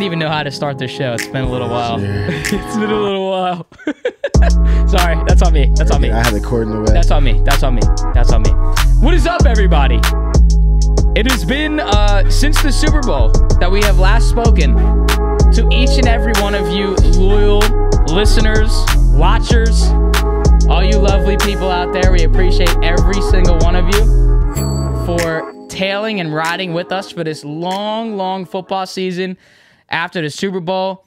even know how to start the show. It's been a little while. It's been a little while. Sorry, that's on me. That's on me. I had the cord in the way. That's on me. That's on me. That's on me. What is up, everybody? It has been since the Super Bowl that we have last spoken to each and every one of you loyal listeners, watchers, all you lovely people out there. We appreciate every single one of you for tailing and riding with us for this long football season. After the Super Bowl,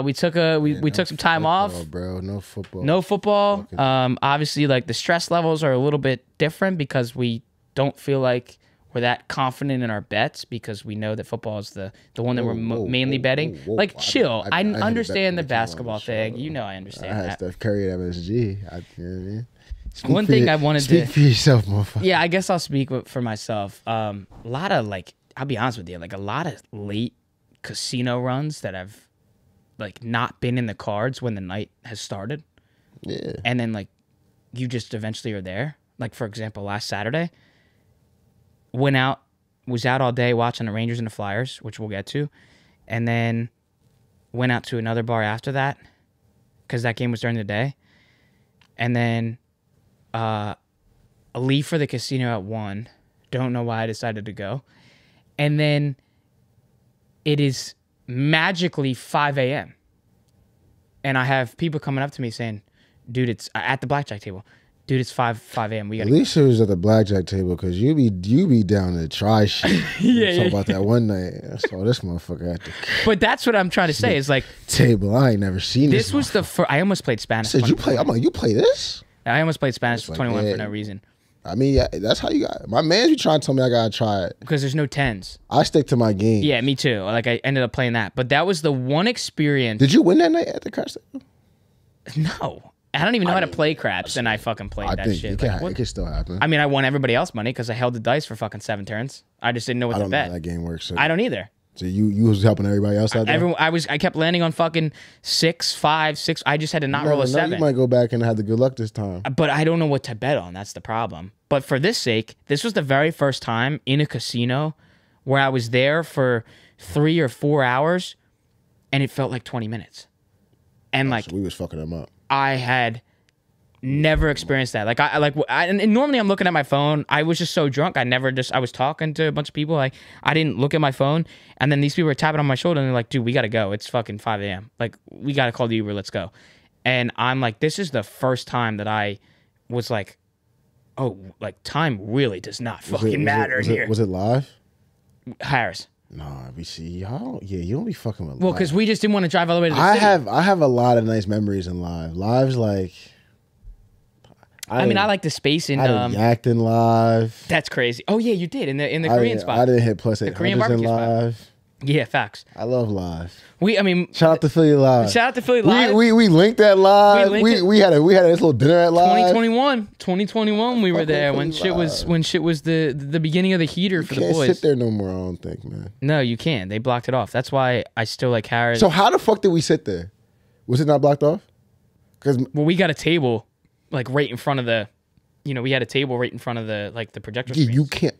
we took some time off. Bro, no football. No football. Obviously, like the stress levels are a little bit different because we don't feel like we're that confident in our bets because we know that football is the one that we're mainly betting. Like, chill. I understand the basketball thing. You know I understand that. I had Steph Curry at MSG. You know what I mean? One thing I wanted to speak for yourself, motherfucker. Yeah, I guess I'll speak for myself. A lot of I'll be honest with you, like a lot of late casino runs that I've like not been in the cards when the night has started. Yeah. And then like you just eventually are there. Like for example, last Saturday, was out all day watching the Rangers and the Flyers, which we'll get to, and then went out to another bar after that because that game was during the day, and then leave for the casino at 1. Don't know why I decided to go. And then it is magically 5 a.m. And I have people coming up to me saying, dude, it's at the blackjack table. Dude, it's 5 a.m. We gotta At least it was at the blackjack table because you be down to try shit. Yeah, Talk about that one night. I saw this motherfucker at the But that's what I'm trying to say is like table. I ain't never seen this. This was the first. I almost played Spanish. I said, you play? I'm like, you play this? I almost played Spanish 21 for no reason. I mean, yeah, that's how you got it. My man's be trying to tell me I gotta try it. Because there's no 10s. I stick to my game. Yeah, me too. Like I ended up playing that. But that was the one experience. Did you win that night at the craps table? No. I don't even know how to play craps, and I fucking played that shit. It can still happen. I mean, I won everybody else money because I held the dice for fucking 7 turns. I just didn't know what to bet. I don't know how that game works. So. I don't either. So you was helping everybody else out there? I kept landing on fucking 6, 5, 6. I just had to not roll a 7. You might go back and have the good luck this time. But I don't know what to bet on. That's the problem. But for this sake, this was the very first time in a casino where I was there for 3 or 4 hours, and it felt like 20 minutes. And like so we was fucking them up. I had never experienced that. And normally I'm looking at my phone. I was just so drunk. I was talking to a bunch of people. I didn't look at my phone. And then these people were tapping on my shoulder and they're like, dude, we got to go. It's fucking 5 a.m. Like, we got to call the Uber. Let's go. And I'm like, this is the first time that I was like, oh, like time really does not fucking matter here. Was it live? Harris. Nah, we see y'all. Yeah, you don't be fucking with. Well, because we just didn't want to drive all the way to the city. I have a lot of nice memories in live. Live's like. I mean, I like the space in. I didn't yacked in live. That's crazy. Oh yeah, you did in the Korean spot. I didn't hit plus 800s in live. Spot. Yeah, facts. I love live. Shout out to Philly Live. Shout out to Philly Live. We linked that live. We had this little dinner at live. 2021 we were there when shit was the beginning of the heater for the boys. You can't sit there no more, I don't think, man. No, you can't. They blocked it off. That's why I still like Harris. So how the fuck did we sit there? Was it not blocked off? Well, we got a table like right in front of the, we had a table right in front of the projector screens. You can't.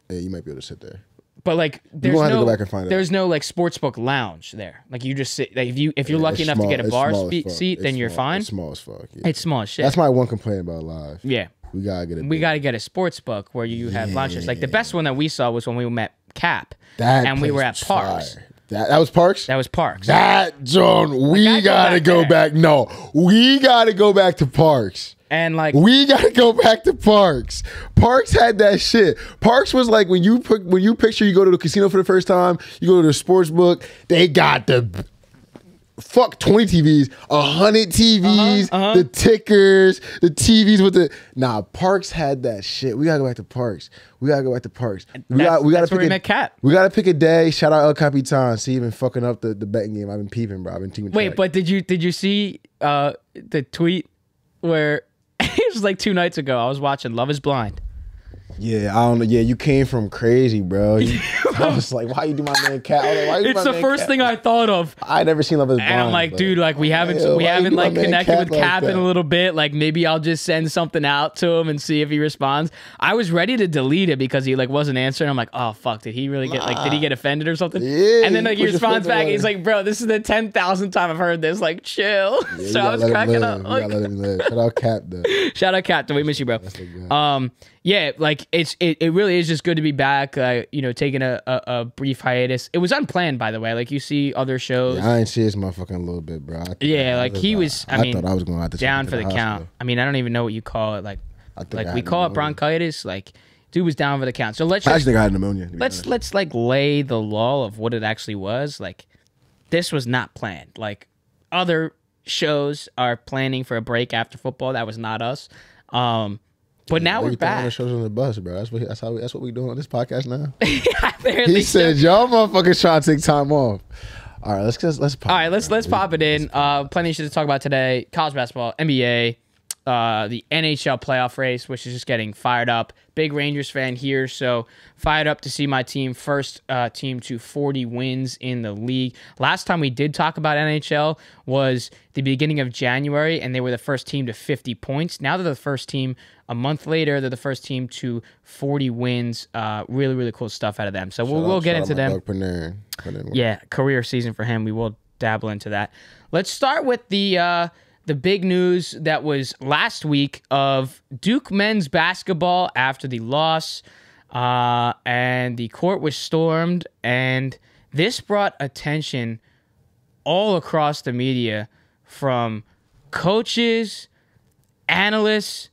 Yeah, you might be able to sit there. But like, there's have to go back and find there's no like sportsbook lounge there. Like you just sit. Like, if you're lucky enough to get a bar seat, then you're fine. It's small as fuck. Yeah. It's small as shit. That's my one complaint about live. Yeah, we gotta get it. We gotta get a sports book where you have lunches. Like the best one that we saw was when we met Cap, and we were at Parks. That was Parks? That was Parks. That, John, we gotta go back. No, we gotta go back to Parks. And like we gotta go back to Parks. Parks had that shit. Parks was like when you picture you go to the casino for the first time, you go to the sports book, they got the fuck 20 TVs, 100 TVs, the tickers, the TVs with the Parks had that shit. We gotta go back to Parks. We gotta pick a day. Shout out El Capitan. See, even fucking up the betting game. I've been peeping, bro. I've been teaming. Wait, but did you see the tweet where it was like 2 nights ago? I was watching Love Is Blind. Yeah, I don't know. Yeah, you came from crazy, bro. I was like, why you do my man Cat? I was like, why you do It's my the man first Cat? thing I thought of. I never seen Love Is Blind. And I'm like, dude, like we haven't like connected with Cap in a little bit. Like maybe I'll just send something out to him and see if he responds. I was ready to delete it because he like wasn't answering. I'm like, oh fuck, did he really get like did he get offended or something? Yeah. And then like he responds back. He's like, bro, this is the 10,000th time I've heard this. Like, chill. Yeah, so I was cracking up. You gotta let him live. Shout out Cap though. Shout out Cat. We miss you, bro. Yeah, like it really is just good to be back. You know, taking a brief hiatus. It was unplanned, by the way. Like you see other shows. Yeah, I ain't see his motherfucking a little bit, bro. Yeah, like he was. I mean, thought I was going out down for the count. I mean, I don't even know what you call it. Like we call it bronchitis. Like dude was down for the count. So let's. I actually think I had pneumonia. Let's like lay the law of what it actually was. Like this was not planned. Like other shows are planning for a break after football. That was not us. But now we're back. The shows on the bus, bro. That's what we doing on this podcast now. Apparently he said, "Y'all motherfuckers trying to take time off." All right, let's pop. All right, let's pop it in. Plenty of shit to talk about today. College basketball, NBA, the NHL playoff race, which is just getting fired up. Big Rangers fan here, so fired up to see my team first team to 40 wins in the league. Last time we did talk about NHL was the beginning of January, and they were the first team to 50 points. Now they're the first team. A month later, they're the first team to 40 wins. Really, really cool stuff out of them. So we'll get into them. Yeah, career season for him. We will dabble into that. Let's start with the big news that was last week of Duke men's basketball after the loss, and the court was stormed, and this brought attention all across the media from coaches, analysts,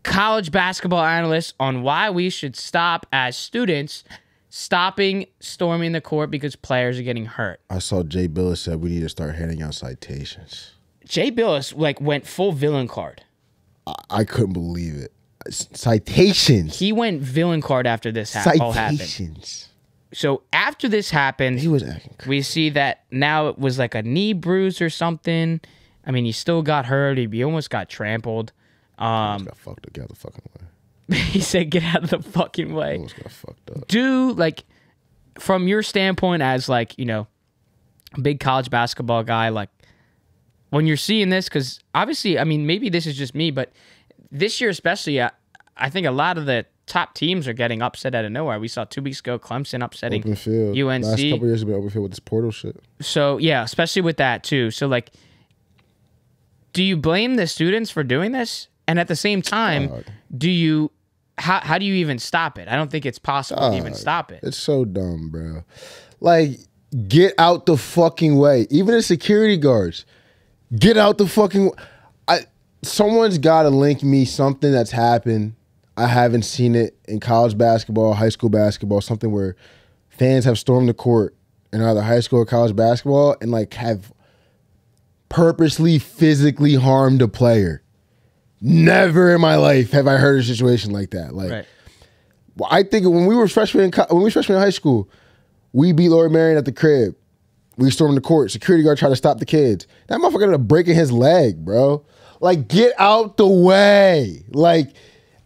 college basketball analysts on why we should stop as students stopping storming the court because players are getting hurt. I saw Jay Billis said we need to start handing out citations. Jay Billis like went full villain card. I couldn't believe it. Citations. He went villain card after this all happened. Citations. So after this happened, he was acting crazy. We see that now it was like a knee bruise or something. I mean, he still got hurt. He almost got trampled. Got fucked up. Get out the fucking way. He said, "Get out of the fucking way." Almost got fucked up. Like, from your standpoint as like a big college basketball guy, like when you're seeing this, because obviously, I mean, maybe this is just me, but this year especially, I think a lot of the top teams are getting upset out of nowhere. We saw 2 weeks ago Clemson upsetting Open field. UNC. Last couple years ago, open field with this portal shit. So yeah, especially with that too. So like, do you blame the students for doing this? And at the same time, how do you even stop it? I don't think it's possible to even stop it. It's so dumb, bro. Like, get out the fucking way. Even the security guards, get out the fucking way. Someone's got to link me something that's happened. I haven't seen it in college basketball, high school basketball, something where fans have stormed the court in either high school or college basketball and like have purposely physically harmed a player. Never in my life have I heard a situation like that. Like, right. I think when we were freshmen in high school, we beat Lord Marion at the crib. We stormed the court. Security guard tried to stop the kids. That motherfucker ended up breaking his leg, bro. Like, get out the way. Like,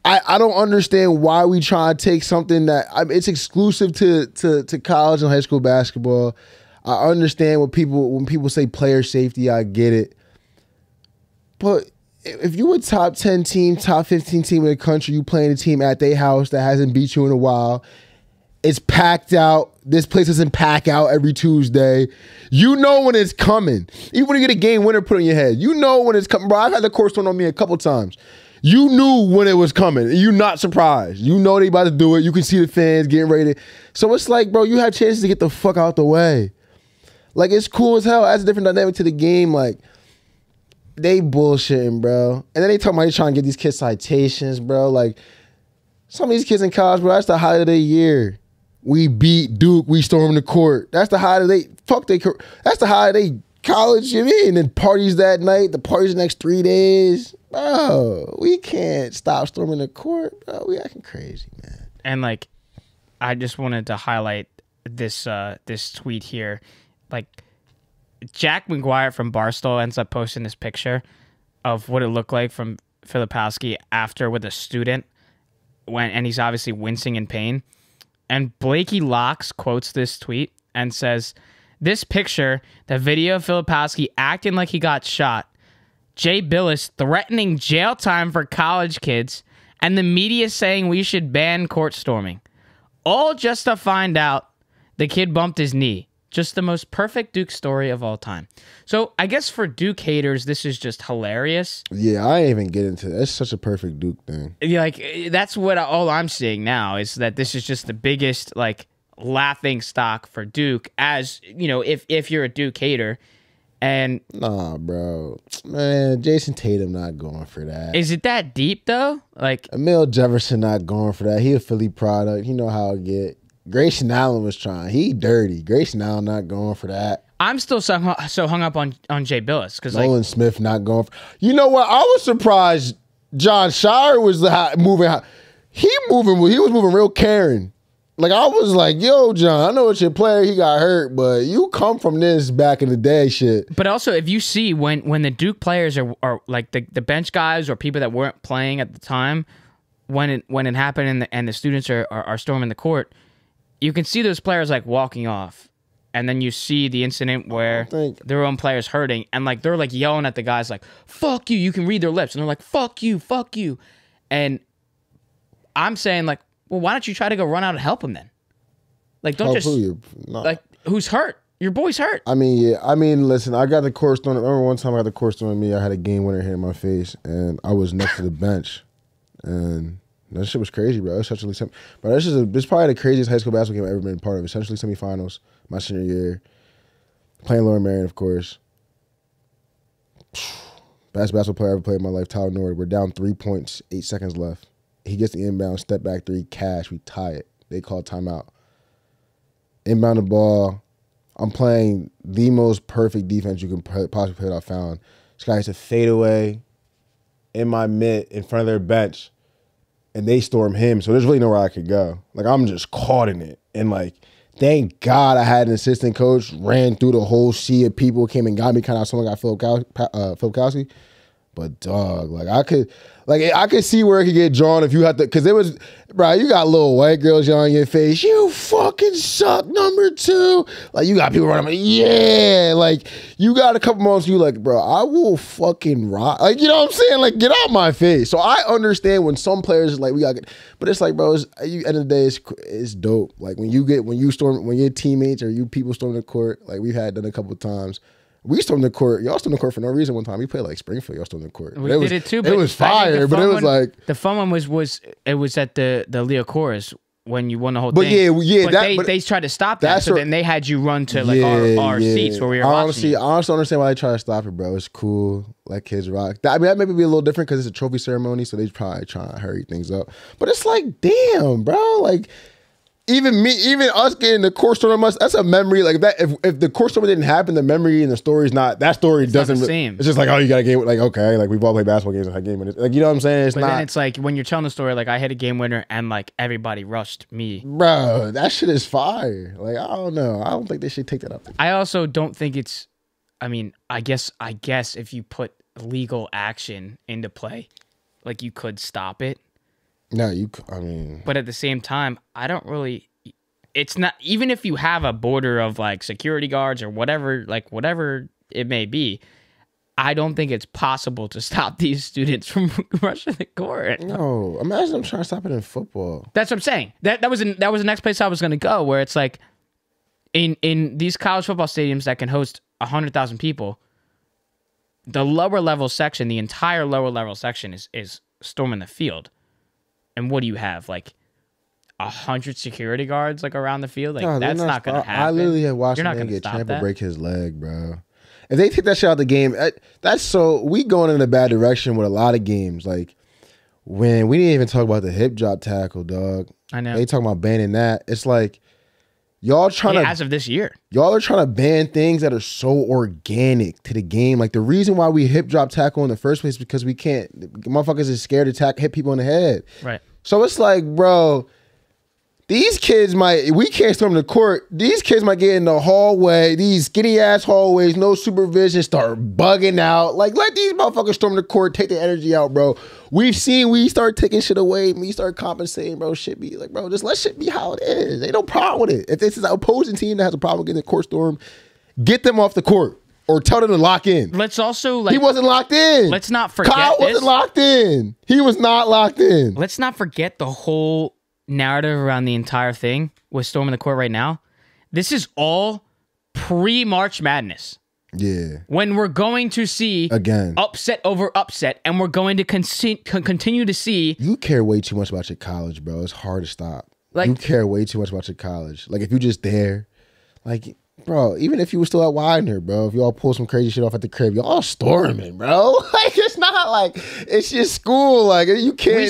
I don't understand why we try to take something that it's exclusive to college and high school basketball. I understand when people say player safety. I get it, but if you a top 10 team, top 15 team in the country, you playing a team at their house that hasn't beat you in a while, it's packed out. This place doesn't pack out every Tuesday. You know when it's coming. Even when you get a game winner put on your head, you know when it's coming. Bro, I've had the court stormed on me a couple times. You knew when it was coming. You're not surprised. You know they about to do it. You can see the fans getting ready. So it's like, bro, you have chances to get the fuck out the way. Like, it's cool as hell. Adds a different dynamic to the game. Like, they bullshitting, bro. And then they talking about they trying to get these kids citations, bro. Like, some of these kids in college, bro, that's the highlight of their year. We beat Duke. We stormed the court. That's the highlight of that's the highlight of their college, you mean? And then parties that night, the parties the next 3 days. Bro, we can't stop storming the court, bro. We acting crazy, man. And, like, I just wanted to highlight this tweet here. Like, Jack McGuire from Barstool ends up posting this picture of what it looked like from Filipowski after with a student and he's obviously wincing in pain. And Blakey Locks quotes this tweet and says, "This picture, the video of Filipowski acting like he got shot, Jay Billis threatening jail time for college kids, and the media saying we should ban court storming. All just to find out the kid bumped his knee. Just the most perfect Duke story of all time." So I guess for Duke haters, this is just hilarious. Yeah, I ain't even get into that. It's such a perfect Duke thing. Like, that's what all I'm seeing now is that this is just the biggest, like, laughing stock for Duke, as, you know, if you're a Duke hater. And nah, bro, man, Jason Tatum not going for that. Is it that deep though? Like, Emil Jefferson not going for that. He a Philly product. You know how it get. Grayson Allen was trying. He dirty. Grayson Allen not going for that. I'm still so hung up on Jay Billis because Nolan Smith not going for. You know what? I was surprised. John Shire was moving. He was moving real caring. Like, I was like, yo, John, I know it's your player. He got hurt, but you come from this back in the day shit. But also, if you see when the Duke players are like the bench guys or people that weren't playing at the time, when it happened and the students are storming the court, you can see those players like walking off. And then you see the incident where their own players hurting and like they're like yelling at the guys like, fuck you. You can read their lips. And they're like, fuck you, fuck you. And I'm saying, like, well, why don't you try to go run out and help him then? Like, don't just like, who's hurt? Your boy's hurt. I mean, yeah. I mean, listen, I got the course thrown. Remember one time I got the course thrown at me. I had a game winner hit in my face, and I was next to the bench, and that shit was crazy, bro. Essentially, but this is probably the craziest high school basketball game I've ever been a part of. Essentially, semifinals my senior year, playing Lower Marion, of course. Best basketball player I ever played in my life, Tyler Nord. We're down 3 points, 8 seconds left. He gets the inbound, step back three, cash. We tie it. They call timeout. Inbound the ball. I'm playing the most perfect defense you can possibly play that I found. This guy has to fade away in my mid in front of their bench, and they storm him. So there's really nowhere I could go. Like, I'm just caught in it. And, like, thank God I had an assistant coach, ran through the whole sea of people, came and got me. Kind of someone got Filipowski. But, dog, like, I could see where it could get drawn if you had to, because it was, bro, you got little white girls yelling in your face, you fucking suck, number 2. Like, you got people running, like, yeah. Like, you got a couple moments you like, bro, I will fucking rock. Like, you know what I'm saying? Like, get out my face. So I understand when some players, like, we got to get, but it's like, bro, at the end of the day, it's dope. Like, when your teammates or you people storm the court, like we've had done a couple of times. We stormed the court. Y'all stormed the court for no reason one time. We played like Springfield. Y'all stormed the court. We did it too. But it was fire, but it was like... The fun one was at the Leo Chorus when you won the whole but thing. Yeah. But they tried to stop that, so then they had you run to like our seats where we were watching. I honestly don't understand why they try to stop it, bro. It's cool. Let kids rock. I mean, that may be a little different because it's a trophy ceremony, so they probably trying to hurry things up. But it's like, damn, bro. Like... Even us getting the court storm, that's a memory. Like that, if the court storm didn't happen, the memory and the story's not. That story doesn't. Not the same. It's just like, oh, you got a game. Like, okay, like we've all played basketball games and had game winners. Like, you know what I'm saying? But then it's like when you're telling the story, like I hit a game winner and like everybody rushed me. Bro, that shit is fire. Like, I don't know. I don't think they should take that up. I also don't think it's. I mean, I guess if you put legal action into play, like you could stop it. No, I mean... But at the same time, I don't really... It's not... Even if you have a border of, like, security guards or whatever it may be, I don't think it's possible to stop these students from rushing the court. No. Imagine them trying to stop it in football. That's what I'm saying. That was the next place I was going to go, where it's like, in these college football stadiums that can host 100,000 people, the lower level section, the entire lower level section is storming the field. And what do you have? Like 100 security guards like around the field? Like no, that's not going to happen. I literally had watched him get trampled, break his leg, bro. If they take that shit out of the game, we going in a bad direction with a lot of games. Like when we didn't even talk about the hip drop tackle, dog. I know. They talking about banning that. It's like y'all trying to, as of this year, y'all are trying to ban things that are so organic to the game. Like the reason why we hip drop tackle in the first place is because we can't. Motherfuckers is scared to hit people in the head. Right. So it's like, bro, These kids we can't storm the court. These kids might get in the hallway, these skinny ass hallways, no supervision, start bugging out. Like, let these motherfuckers storm the court, take the energy out, bro. We start taking shit away, we start compensating, bro. Shit be like, bro, just let shit be how it is. Ain't no problem with it. If this is an opposing team that has a problem getting the court storm, get them off the court or tell them to lock in. Let's also he wasn't locked in. Let's not forget Kyle wasn't locked in. He was not locked in. Let's not forget the whole narrative around the entire thing with storming the court right now. This is all pre-March Madness. Yeah. When we're going to see again upset over upset, and we're going to continue to see. You care way too much about your college, bro. It's hard to stop. Like, you care way too much about your college. Like, if you just there, like, bro, even if you were still at Widener, bro, if y'all pull some crazy shit off at the crib, y'all storming, bro. Like, it's not like it's just school. Like, you can't. We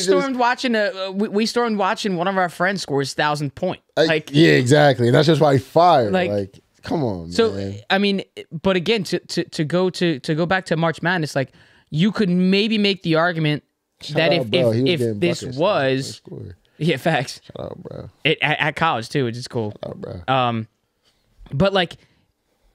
stormed watching one of our friends score his 1,000th point. Like, yeah, exactly. And that's just why he fired. Like, come on, so, man. I mean, but again, to go back to March Madness, like, you could maybe make the argument that if this was yeah, facts. Shout out, bro. At college too, which is cool. Shout out, bro. But like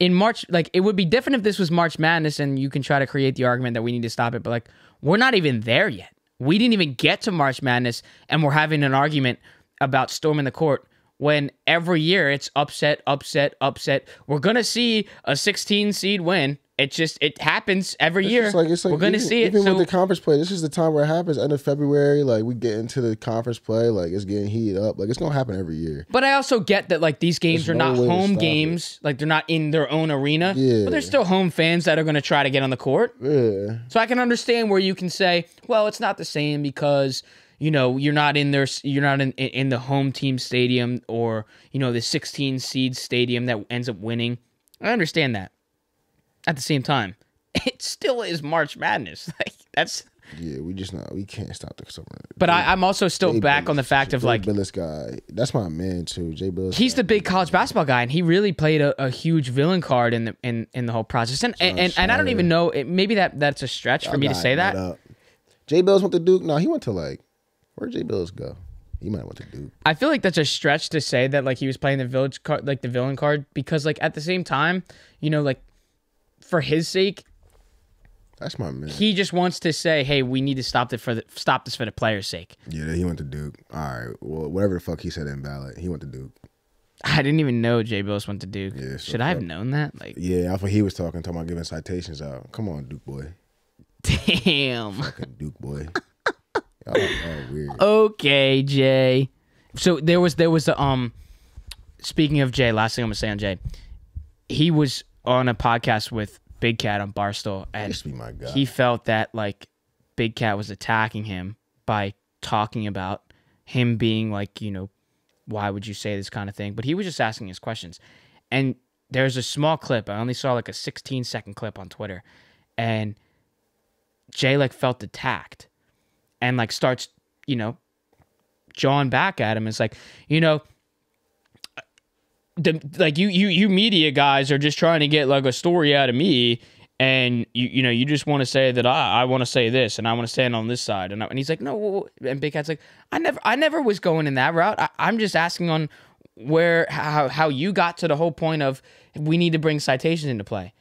in March, like it would be different if this was March Madness and you can try to create the argument that we need to stop it. But like, we're not even there yet. We didn't even get to March Madness and we're having an argument about storming the court when every year it's upset. We're going to see a 16 seed win. It happens every year. It's like we're going to see it. Even with the conference play, this is the time where it happens. End of February, like we get into the conference play, like it's getting heated up. Like it's gonna happen every year. But I also get that like these games are not home games. Like they're not in their own arena. Yeah. But there's still home fans that are going to try to get on the court. Yeah. So I can understand where you can say, well, it's not the same because you're not in the home team stadium or the 16 seed stadium that ends up winning. I understand that. At the same time, it still is March Madness. Like that's we can't stop the summer. But I'm also still back on the fact of like Jay Billis guy. That's my man too, Jay Billis. He's the big college basketball guy, and he really played a huge villain card in the whole process. And I don't even know. Maybe that's a stretch for me to say that. Jay Billis went to Duke. No, he went to like where'd Jay Billis go? He might have went to Duke. I feel like that's a stretch to say that like he was playing the village card, like the villain card, because like at the same time, like. For his sake, that's my man. He just wants to say, "Hey, we need to stop this for the players' sake." Yeah, he went to Duke. All right, well, whatever the fuck he said in ballot, he went to Duke. I didn't even know Jay Billis went to Duke. Yeah, should I have known that? Like, yeah, I thought he was talking about giving citations out. Come on, Duke boy. Damn, fucking Duke boy. Y'all are weird. Okay, Jay. So there was speaking of Jay, last thing I'm gonna say on Jay, he was on a podcast with Big Cat on Barstool, and he felt that like Big Cat was attacking him by talking about him being like, why would you say this kind of thing? But he was just asking his questions. And there's a small clip. I only saw like a 16-second clip on Twitter, and Jay like felt attacked and like starts, jawing back at him. It's like, you media guys are just trying to get like a story out of me, and you just want to say that I want to say this and I want to stand on this side, and he's like, no, and Big Cat's like, I never was going in that route. I'm just asking on how you got to the whole point of we need to bring citations into play.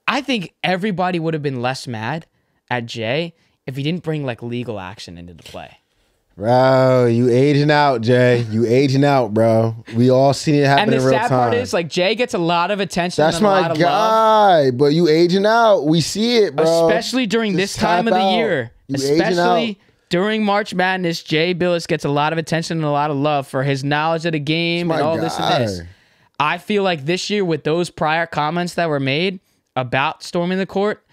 I think everybody would have been less mad at Jay if he didn't bring like legal action into the play. Bro, you aging out, Jay. You aging out, bro. We all seen it happen in real time. And the sad part is, like, Jay gets a lot of attention. That's my guy, but you aging out. We see it, bro. Especially during this time of the year. Especially during March Madness, Jay Billis gets a lot of attention and a lot of love for his knowledge of the game and all this and this. I feel like this year, with those prior comments that were made about storming the court,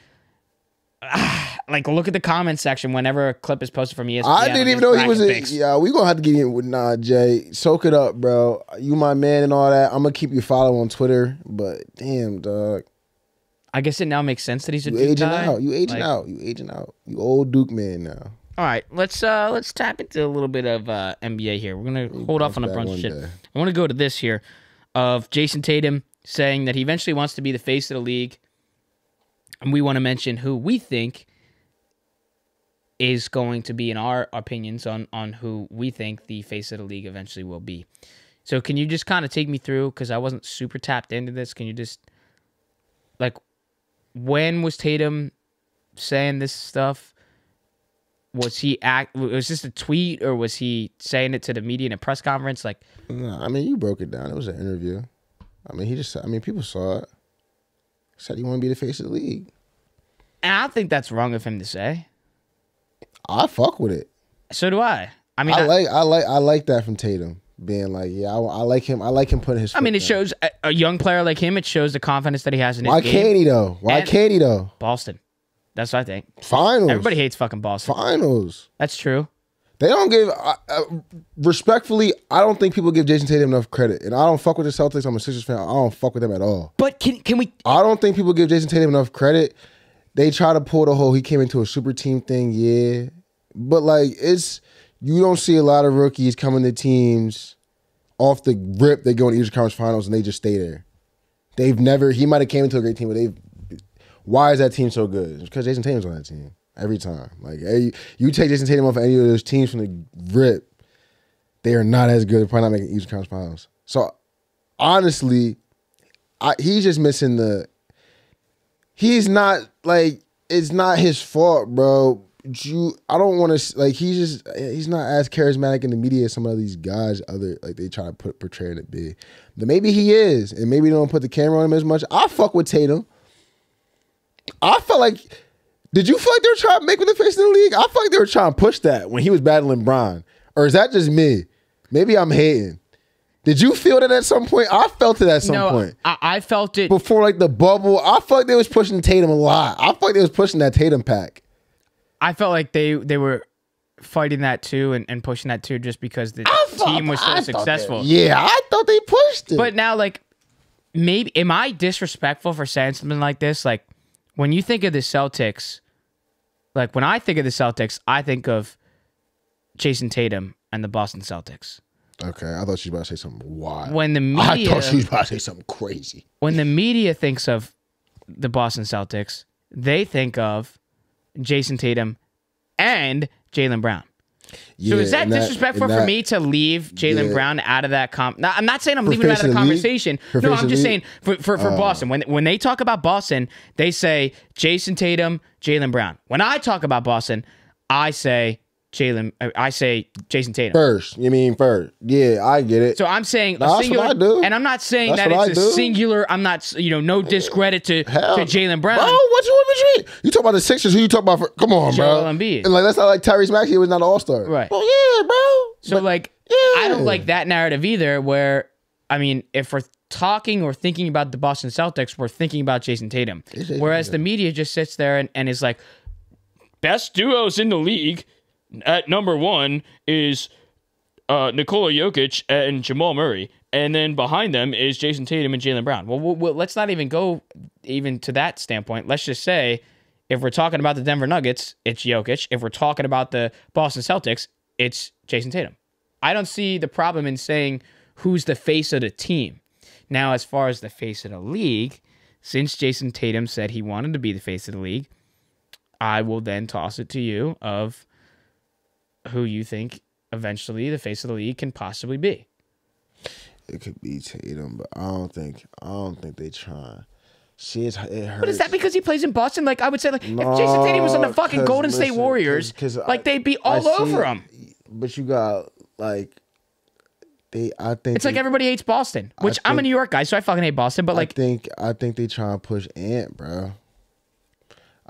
like, look at the comment section whenever a clip is posted from ESPN. I didn't even know he was yeah, we gonna have to get in with Jay. Soak it up, bro. You my man and all that. I'm gonna keep you follow on Twitter, but damn, dog. I guess it now makes sense that he's a Duke aging guy. Out. You aging out. You aging out. You old Duke man now. All right, let's tap into a little bit of NBA here. We're gonna hold off on a bunch of shit. I want to go to this here of Jason Tatum saying that he eventually wants to be the face of the league, and we want to mention who we think is going to be, in our opinions, on who we think the face of the league eventually will be. So can you just kind of take me through, because I wasn't super tapped into this, can you just, like, when was Tatum saying this stuff? Was this a tweet, or was he saying it to the media in a press conference? Like, no, I mean, you broke it down. It was an interview. I mean, people saw it. He said he want to be the face of the league. And I think that's wrong of him to say. I fuck with it. So do I. I mean, I like that from Tatum, being like, yeah, I like him. I like him putting his. I mean, it down. shows a young player like him. It shows the confidence that he has in his Why game. can't he though? Why can't he though? Boston. That's what I think. Finals. Everybody hates fucking Boston. Finals. That's true. They don't give. Respectfully, I don't think people give Jason Tatum enough credit, and I don't fuck with the Celtics. I'm a Sixers fan. I don't fuck with them at all. But can we? I don't think people give Jason Tatum enough credit. They try to pull the whole he came into a super team thing, yeah. But like you don't see a lot of rookies coming to teams off the rip. They go in Eastern Conference Finals and they just stay there. He might have came into a great team, but why is that team so good? It's because Jason Tatum's on that team every time. Like, you take Jason Tatum off of any of those teams from the rip, they are not as good. They're probably not making Eastern Conference Finals. So honestly, he's just missing he's not like, it's not his fault, bro. I don't want to, like, he's not as charismatic in the media as some of these guys they try to portray it to be. But maybe he is, and maybe they don't put the camera on him as much. I fuck with Tatum. I felt like, did you feel like they were trying to make him the face of the league? I felt like they were trying to push that when he was battling Bron. Or is that just me? Maybe I'm hating. Did you feel that at some point? I felt it at some point. I felt it. Before, like, the bubble, I felt like they was pushing Tatum a lot. I felt like they was pushing that Tatum pack. I felt like they were fighting that too and pushing that too, just because the team was so successful. I thought they pushed it. But now, like, maybe, am I disrespectful for saying something like this? Like, when you think of the Celtics, like, when I think of the Celtics, I think of Jason Tatum and the Boston Celtics. Okay, I thought she was about to say something wild. When the media, I thought she was about to say something crazy. When the media thinks of the Boston Celtics, they think of Jason Tatum and Jalen Brown. Yeah, so is that disrespectful for me to leave Jalen Brown out of that Now, I'm not saying I'm leaving him out of the conversation. No, I'm just saying for Boston. When they talk about Boston, they say Jason Tatum, Jalen Brown. When I talk about Boston, I say Jason Tatum. First. You mean first. Yeah, I get it. So I'm saying a singular, that's what I do. And I'm not saying that it's a singular, I'm not, no discredit to Jalen Brown. Bro, what you want me to treat? You talk about the Sixers, who you talk about? Come on, Joel bro. Embiid. And like, that's not like Tyrese Maxey was not an all-star. Right. Well, yeah, bro. So I don't like that narrative either, where, I mean, if we're talking or thinking about the Boston Celtics, we're thinking about Jason Tatum. Whereas the media just sits there and is like, best duos in the league at number one is Nikola Jokic and Jamal Murray. And then behind them is Jason Tatum and Jalen Brown. Well, let's not even go even to that standpoint. Let's just say, if we're talking about the Denver Nuggets, it's Jokic. If we're talking about the Boston Celtics, it's Jason Tatum. I don't see the problem in saying who's the face of the team. Now, as far as the face of the league, since Jason Tatum said he wanted to be the face of the league, I will then toss it to you of who you think eventually the face of the league can possibly be. It could be Tatum, but I don't think they trying. It hurts. But is that because he plays in Boston? Like, I would say, like, if Jason Tatum was on the fucking Golden State Warriors, they'd be all over him. But you got, like, I think it's like everybody hates Boston, which I'm a New York guy, so I fucking hate Boston. But like, I think they try and push Ant, bro.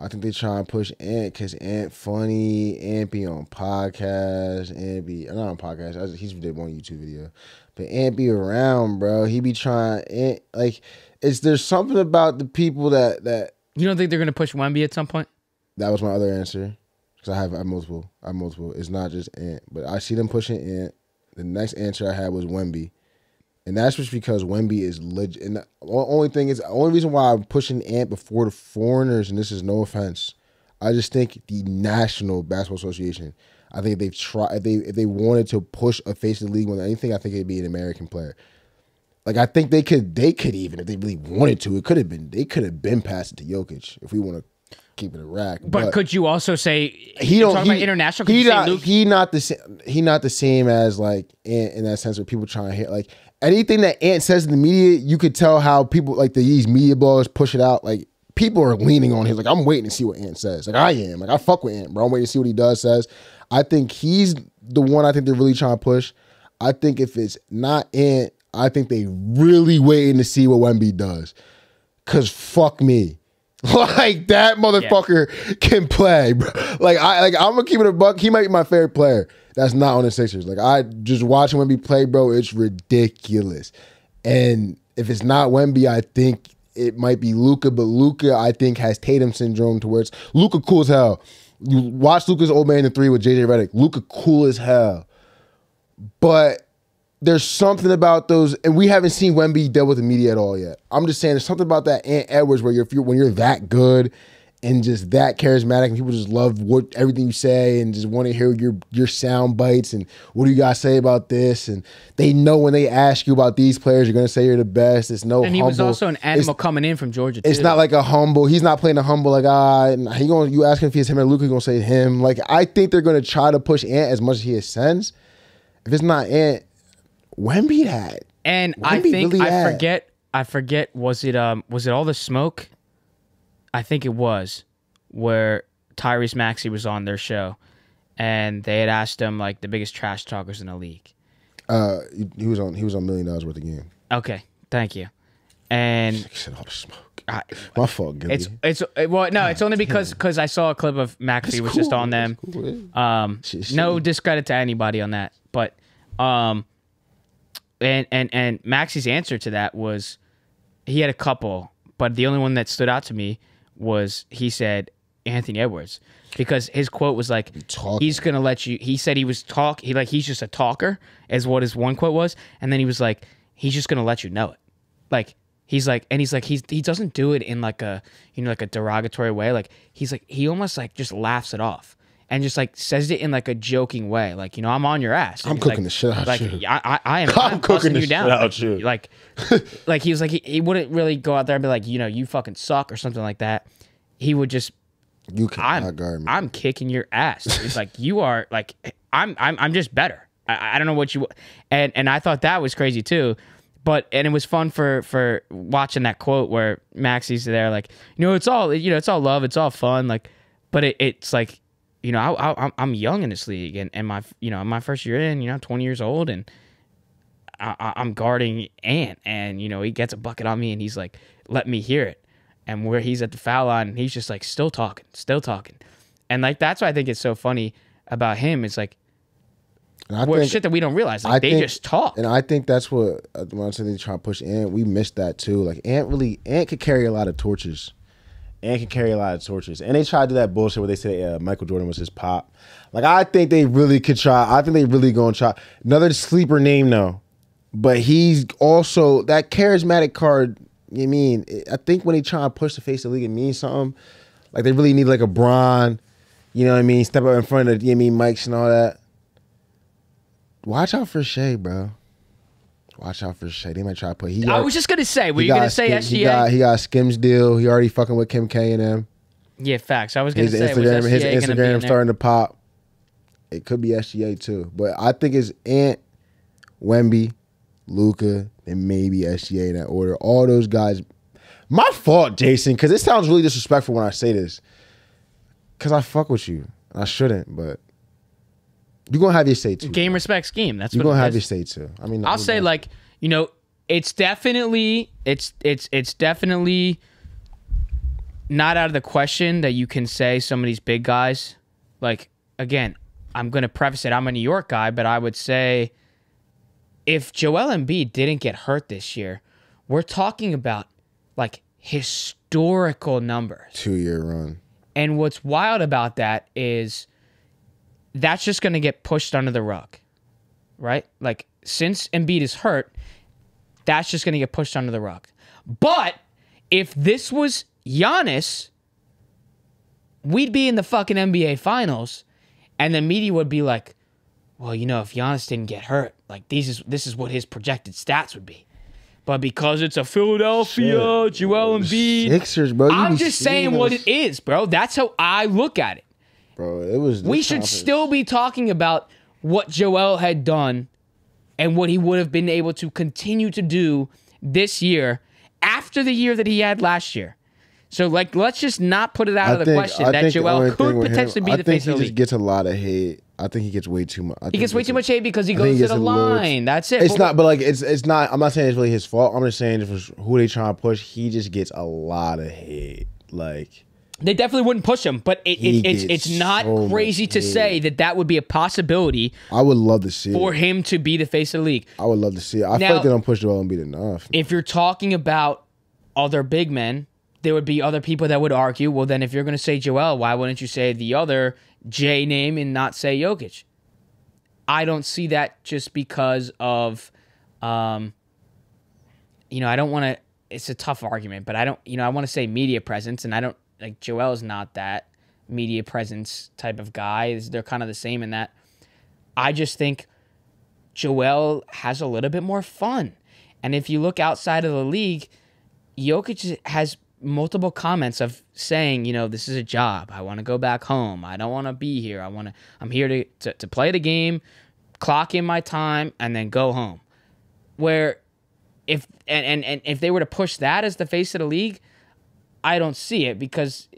I think they try and push Ant because Ant funny. Ant be on podcasts. Ant be not on podcasts. He's did one YouTube video, but Ant be around, bro. He be trying. Ant, like, there's something about the people that you don't think they're gonna push Wemby at some point? That was my other answer because I have multiple. It's not just Ant, but I see them pushing Ant. The next answer I had was Wemby. And that's just because Wemby is legit. And the only reason why I'm pushing Ant before the foreigners, and this is no offense, I just think the National Basketball Association, I think they've tried, if they wanted to push a face of the league with anything, I think it'd be an American player. Like, I think they could even, if they really wanted to, they could have been passed it to Jokic, if we want to keeping it rack. But could you also say he don't talking about international? Could he you say not Luke? he not the same. He not the same as like in that sense where people trying to hear like anything that Ant says in the media. You could tell how people like these media bloggers push it out. Like people are leaning on him. Like I'm waiting to see what Ant says. Like I am. Like I fuck with Ant, bro. I'm waiting to see what he says. I think he's the one. I think they're really trying to push. I think if it's not Ant, I think they really waiting to see what Wemby does. Cause fuck me. Like that motherfucker can play, bro. I'm gonna keep it a buck. He might be my favorite player. That's not on the Sixers. Like I just watching Wemby play, bro. It's ridiculous. And if it's not Wemby, I think it might be Luka. But Luka, I think, has Tatum syndrome to where it's Luka cool as hell. You watch Luka's old man in the 3 with JJ Redick. Luka cool as hell. But there's something about those, and we haven't seen Wemby deal with the media at all yet. I'm just saying there's something about that Ant Edwards where when you're that good and just that charismatic and people just love everything you say and just want to hear your sound bites and what do you guys say about this, and they know when they ask you about these players you're going to say you're the best. It's no, and he was also an animal coming in from Georgia too. It's not like a humble, he's not playing a humble like you ask him if he's him and Luka, he's going to say him. Like I think they're going to try to push Ant as much as he ascends. If it's not Ant, Wemby had. And Wemby I think really I forget was it All the Smoke? I think it was where Tyrese Maxey was on their show and they had asked him like the biggest trash talkers in the league. He was on $1 million worth of game. Okay, thank you. And he said All the Smoke. My fault, Gilly. It's only because I saw a clip of Maxey was just on them. Cool, no discredit to anybody on that, but and Maxey's answer to that was he had a couple, but the only one that stood out to me was he said Anthony Edwards, because his quote was like he's gonna let you. He said he's just a talker, is what his one quote was, and then he was like he's just gonna let you know it, like. He doesn't do it in like a like a derogatory way. Like he almost like just laughs it off and just like says it in like a joking way. Like, I'm on your ass. And I'm cooking the shit out of you. I'm cooking you down. Out you. Like he was like he wouldn't really go out there and be like, you fucking suck or something like that. He would just I'm kicking your ass. It's like you are like I'm just better. I don't know what you and I thought that was crazy too. And it was fun for watching that quote where Maxey's there, like, it's all love, it's all fun, like, but it's like, I'm young in this league, and my first year in, 20 years old, and I'm guarding Ant, and he gets a bucket on me, and he's like, let me hear it, and where he's at the foul line, and he's just like still talking, and like that's why I think it's so funny about him. It's like. Shit that we don't realize. Like, they just talk. And I think that's what, when I say they try to push Ant, we missed that too. Like, Ant could carry a lot of torches. And they tried to do that bullshit where they say Michael Jordan was his pop. Like, I think they really could try. I think they really going to try. Another sleeper name, though. But he's also, that charismatic card, I think when they try to push the face of the league, it means something. Like, they really need like a Bron, step up in front of, mics and all that. Watch out for Shea, bro. Watch out for Shea. They might try to put. I was just gonna say. Were you gonna say SGA? He got a Skims deal. He already fucking with Kim K and them. Yeah, facts. I was gonna say his Instagram starting to pop. It could be SGA too, but I think it's Ant, Wemby, Luka, and maybe SGA in that order. All those guys. My fault, Jason, because it sounds really disrespectful when I say this. Because I fuck with you. I shouldn't, but. You're going to have your say too. Game, respect, scheme. That's you're what going to have your say too. I'll say like, it's definitely not out of the question that you can say some of these big guys. Like, again, I'm going to preface it. I'm a New York guy, but I would say if Joel Embiid didn't get hurt this year, we're talking about like historical numbers. 2-year run. And what's wild about that is that's just going to get pushed under the rug, right? Like, since Embiid is hurt, that's just going to get pushed under the rug. But if this was Giannis, we'd be in the fucking NBA Finals, and the media would be like, well, if Giannis didn't get hurt, like, this is what his projected stats would be. But because it's a Philadelphia, Joel Embiid. Sixers, bro. I'm just saying what it is, bro. That's how I look at it. Bro, it was. We should still be talking about what Joel had done and what he would have been able to continue to do this year after the year that he had last year. So, like, let's just not put it out of the question that Joel could potentially be the face of the league. I think he just gets a lot of hate. I think he gets way too much. He gets way too much hate because he goes to the line. That's it. It's not, but like it's not. I'm not saying it's really his fault. I'm just saying who they trying to push. He just gets a lot of hate. Like they definitely wouldn't push him, but it's not crazy to say that would be a possibility. I would love to see for him to be the face of the league. I would love to see it. I feel like they don't push Joel Embiid enough. If you're talking about other big men, there would be other people that would argue, well, then if you're going to say Joel, why wouldn't you say the other J name and not say Jokic? I don't see that just because of, I don't want to, it's a tough argument, but I don't, I want to say media presence, and I don't, like, Joel's not that media presence type of guy. They're kind of the same in that. I just think Joel has a little bit more fun. And if you look outside of the league, Jokic has multiple comments of saying, this is a job. I want to go back home. I don't want to be here. I'm here to play the game, clock in my time, and then go home. Where if they were to push that as the face of the league, I don't see it because,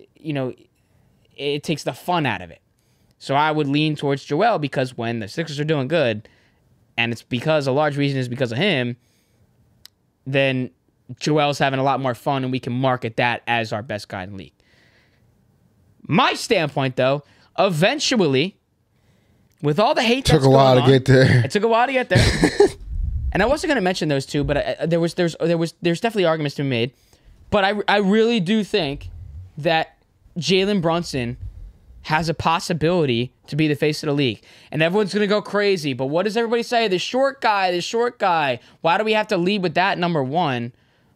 it takes the fun out of it. So I would lean towards Joel because when the Sixers are doing good, and it's because a large reason is because of him, then Joel's having a lot more fun, and we can market that as our best guy in the league. My standpoint, though, eventually, with all the hate that's going on, it took a while to get there. And I wasn't going to mention those two, but there's definitely arguments to be made. But I really do think that Jalen Brunson has a possibility to be the face of the league. And everyone's going to go crazy. But what does everybody say? The short guy. Why do we have to lead with that, number one?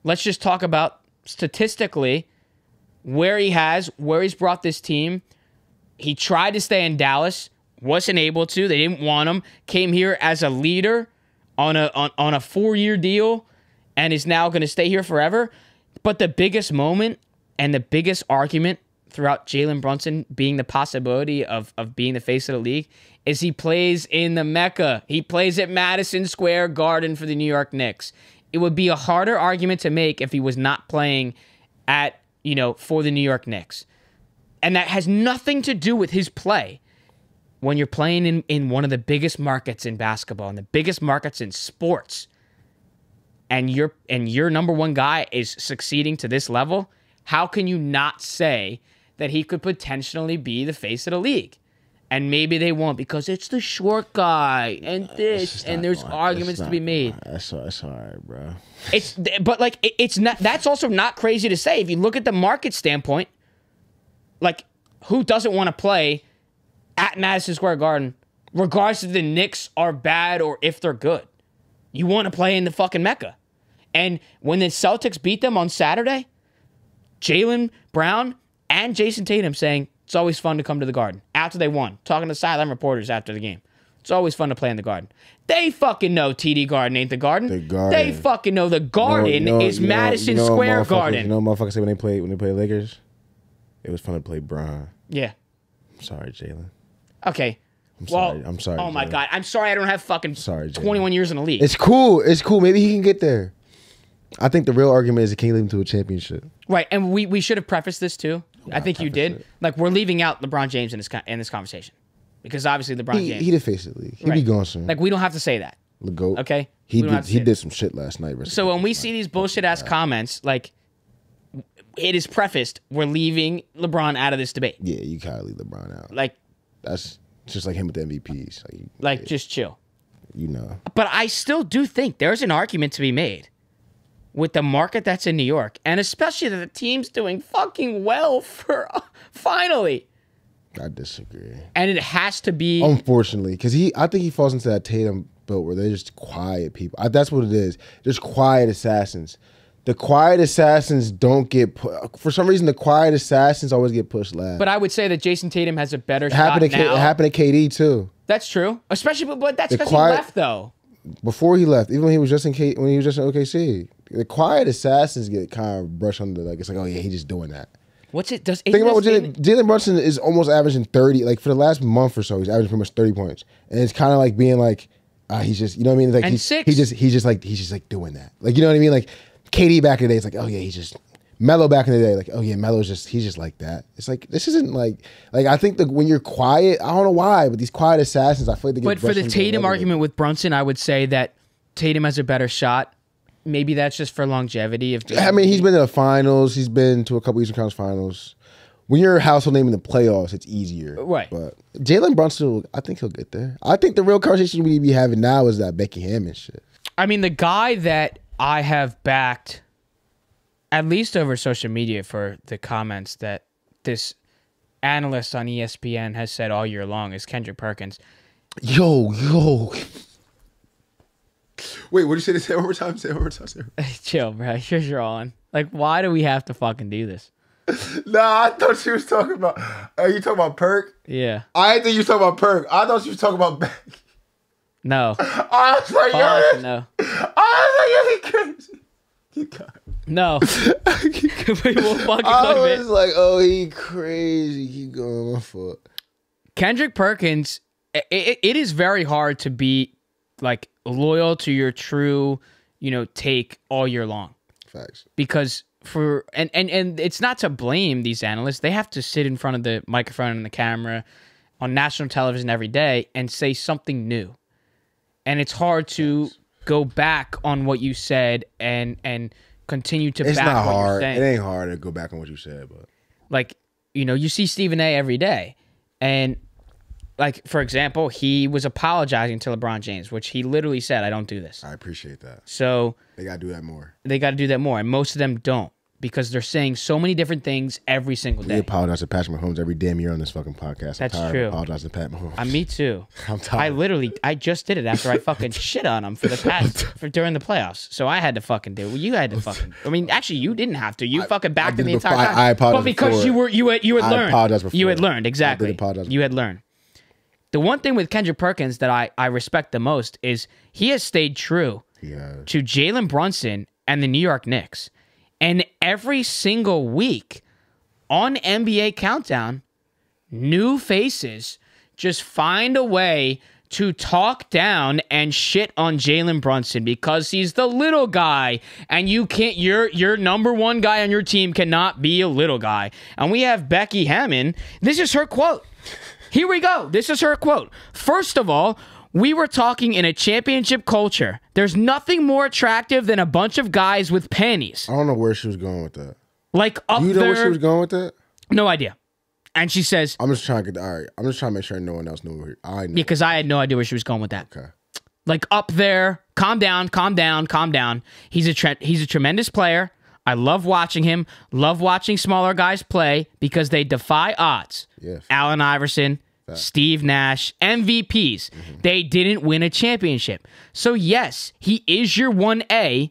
Let's just talk about statistically where he's brought this team. He tried to stay in Dallas, wasn't able to. They didn't want him. Came here as a leader on a 4-year deal and is now going to stay here forever. But the biggest moment and the biggest argument throughout Jalen Brunson being the possibility of being the face of the league is he plays in the Mecca. He plays at Madison Square Garden for the New York Knicks. It would be a harder argument to make if he was not playing at, for the New York Knicks. And that has nothing to do with his play. When you're playing in one of the biggest markets in basketball and the biggest markets in sports, and your number one guy is succeeding to this level, how can you not say that he could potentially be the face of the league? And maybe they won't because it's the short guy and this, and there's arguments to be made. That's all right, bro. It's not. That's also not crazy to say. If you look at the market standpoint, like, who doesn't want to play at Madison Square Garden, regardless if the Knicks are bad or if they're good? You want to play in the fucking Mecca. And when the Celtics beat them on Saturday, Jalen Brown and Jason Tatum saying, it's always fun to come to the Garden. After they won. Talking to sideline reporters after the game. It's always fun to play in the Garden. They fucking know TD Garden ain't the Garden. They fucking know the Garden is Madison Square Garden. You know what motherfuckers say when they play Lakers? It was fun to play Bron. Yeah. I'm sorry, Jalen. Okay. I'm sorry. Oh my God. I'm sorry I don't have fucking 21 years in the league. It's cool. Maybe he can get there. I think the real argument is, can you lead him to a championship? Right, and we should have prefaced this too. I think you did. Like, we're leaving out LeBron James in this conversation because obviously LeBron James. He the face of the league. He'll be gone soon. Like, we don't have to say that. The GOAT. Okay? He did some shit last night. So when we see these bullshit-ass comments, like, it is prefaced, we're leaving LeBron out of this debate. Yeah, you gotta leave LeBron out. Like, that's just like him with the MVPs. Just chill. But I still do think there's an argument to be made with the market that's in New York, and especially that the team's doing fucking well for finally. I disagree. And it has to be, unfortunately, because I think he falls into that Tatum boat where they're just quiet people. That's what it is. Just quiet assassins. The quiet assassins don't get for some reason. The quiet assassins always get pushed last. But I would say that Jason Tatum has a better shot now. It happened to KD too. That's true, especially, but that's because he left though. Before he left, even when he was just in OKC, the quiet assassins get kind of brushed under. Like it's like, oh yeah, he's just doing that. What's it? Think about what Jalen Brunson is almost averaging 30. Like for the last month or so, he's averaging pretty much 30 points, and it's kind of like being like, he's just, you know what I mean? Like and he's six. he's just like doing that. Like you know what I mean? Like KD back in the day, it's like, oh yeah, he's just Melo back in the day, like oh yeah, Melo's he's just like that. It's like this isn't like I think that when you're quiet, I don't know why, but these quiet assassins, I feel like they get. But for the Tatum argument with Brunson, I would say that Tatum has a better shot. Maybe that's just for longevity. I mean, he's been to the finals. He's been to a couple Eastern Conference finals. When you're a household name in the playoffs, it's easier. Right. But Jalen Brunson, I think he'll get there. I think the real conversation we be having now is that Becky Hammond shit. I mean, the guy that I have backed, at least over social media, for the comments that this analyst on ESPN has said all year long is Kendrick Perkins. Yo. Wait, what did you say? Say it one more time. Chill, bro. You're on. Like, why do we have to fucking do this? Nah, I thought she was talking about. Are you talking about Perk? Yeah. I didn't think you was talking about Perk. I thought she was talking about Becky. No. I was like, yo, no. I was like, yo, he crazy. Keep going. No. We won't fucking I was like, oh, he crazy. Keep going. My fault. Kendrick Perkins, it is very hard to be like loyal to your true, take all year long. Facts. Because and it's not to blame these analysts. They have to sit in front of the microphone and the camera on national television every day and say something new. And it's hard to go back on what you said and continue to it's back not what hard. you're saying. It ain't hard to go back on what you said, but like, you see Stephen A every day. And like, for example, he was apologizing to LeBron James, which he literally said, I don't do this. I appreciate that. So they got to do that more. And most of them don't, because they're saying so many different things every single day. We apologize to Patrick Mahomes every damn year on this fucking podcast. That's I'm tired true. of apologizing to Pat Mahomes. Me too. I'm tired. I just did it after I fucking shit on him during the playoffs. So I had to fucking do it. Well, you had to fucking. I mean, actually, you didn't have to. You fucking backed him the entire time. I apologize. But because you had learned. I apologize before. You had learned, exactly. I did apologize. You had learned. The one thing with Kendrick Perkins that I respect the most is he has stayed true to Jalen Brunson and the New York Knicks. And every single week on NBA Countdown, new faces just find a way to talk down and shit on Jalen Brunson because he's the little guy, and you can't. Your number one guy on your team cannot be a little guy. And we have Becky Hammond. This is her quote. Here we go. This is her quote. First of all, we were talking in a championship culture. There's nothing more attractive than a bunch of guys with panties. I don't know where she was going with that. Like up there. You know where she was going with that? No idea. And she says, I'm just trying to get all right. I'm just trying to make sure no one else knew where I know. Yeah, because I had no idea where she was going with that. Okay. Like up there. Calm down. He's a tremendous player. I love watching him. Love watching smaller guys play because they defy odds. Yeah. Allen Iverson, Steve Nash, MVPs. Mm-hmm. They didn't win a championship. So yes, he is your 1A.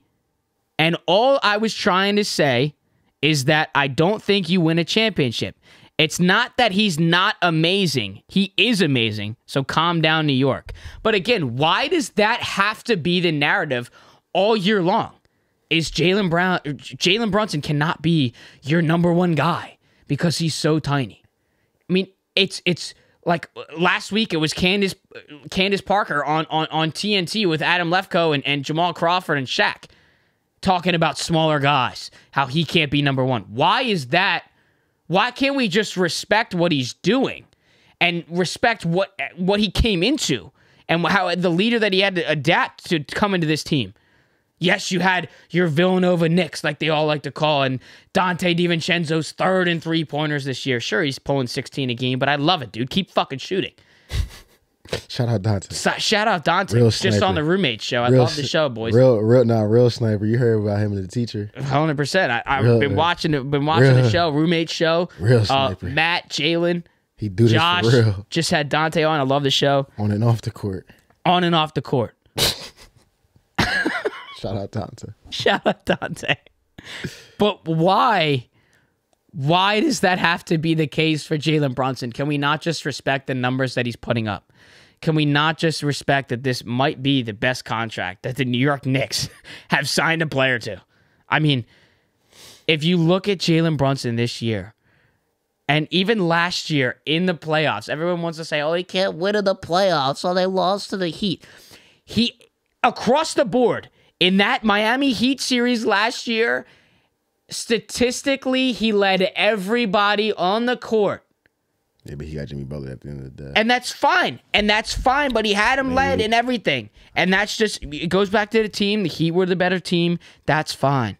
And all I was trying to say is that I don't think you win a championship. It's not that he's not amazing. He is amazing. So calm down, New York. But again, why does that have to be the narrative all year long? Is Jalen Brunson cannot be your number one guy because he's so tiny. I mean, it's like last week it was Candace Parker on TNT with Adam Lefkoe and Jamal Crawford and Shaq talking about smaller guys, how he can't be number one. Why is that? Why can't we just respect what he's doing and respect what he came into and how the leader that he had to adapt to come into this team? Yes, you had your Villanova Knicks, like they all like to call, and Dante DiVincenzo's third in three-pointers this year. Sure, he's pulling 16 a game, but I love it, dude. Keep fucking shooting. Shout out Dante. Shout out Dante. Real just sniper. on the roommate show. I love the show, boys. Real sniper. You heard about him and the teacher. 100%. I've been watching the show, roommate show. Real sniper. Matt, Jalen, he do this Josh, for real. Just had Dante on. I love the show. On and off the court. On and off the court. Shout out Dante. Shout out Dante. But why does that have to be the case for Jalen Brunson? Can we not just respect the numbers that he's putting up? Can we not just respect that this might be the best contract that the New York Knicks have signed a player to? I mean, if you look at Jalen Brunson this year, and even last year in the playoffs, everyone wants to say, oh, he can't win in the playoffs, so they lost to the Heat. He, across the board, in that Miami Heat series last year, statistically, he led everybody on the court. Yeah, but he got Jimmy Butler at the end of the day. And that's fine. But he had him led in everything. And that's just, it goes back to the team. The Heat were the better team. That's fine.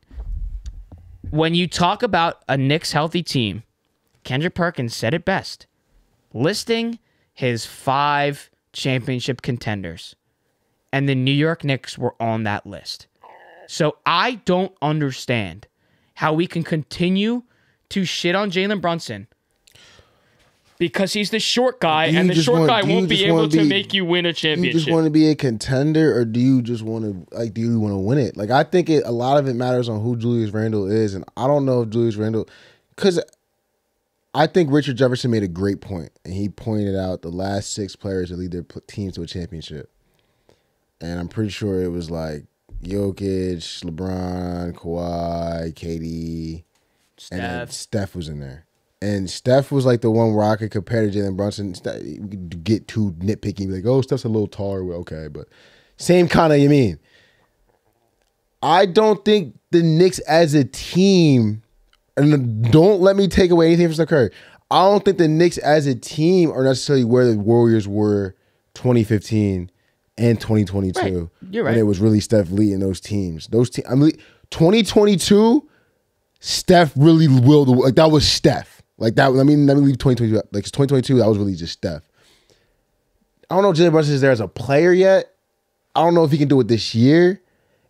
When you talk about a Knicks healthy team, Kendrick Perkins said it best, listing his 5 championship contenders. And the New York Knicks were on that list. So I don't understand how we can continue to shit on Jalen Brunson because he's the short guy, and the short guy won't be able to make you win a championship. Do you just want to be a contender, or do you just want to win it? Like, I think a lot of it matters on who Julius Randle is, and I don't know if Julius Randle, because I think Richard Jefferson made a great point, and he pointed out the last 6 players that lead their teams to a championship, and I'm pretty sure it was like Jokic, LeBron, Kawhi, KD, and then Steph was in there. And Steph was like the one where I could compare to Jalen Brunson. We could get too nitpicky, be like, oh, Steph's a little taller. Well, okay, but same kind of, you mean. I don't think the Knicks as a team, and don't let me take away anything from Steph Curry, I don't think the Knicks as a team are necessarily where the Warriors were 2015 and 2022. Right. You're right. When it was really Steph leading those teams. I mean, 2022, Steph really willed, like that was Steph. Like that, let me leave 2022. Like 2022, that was really just Steph. I don't know if Jalen Brunson is there as a player yet. I don't know if he can do it this year,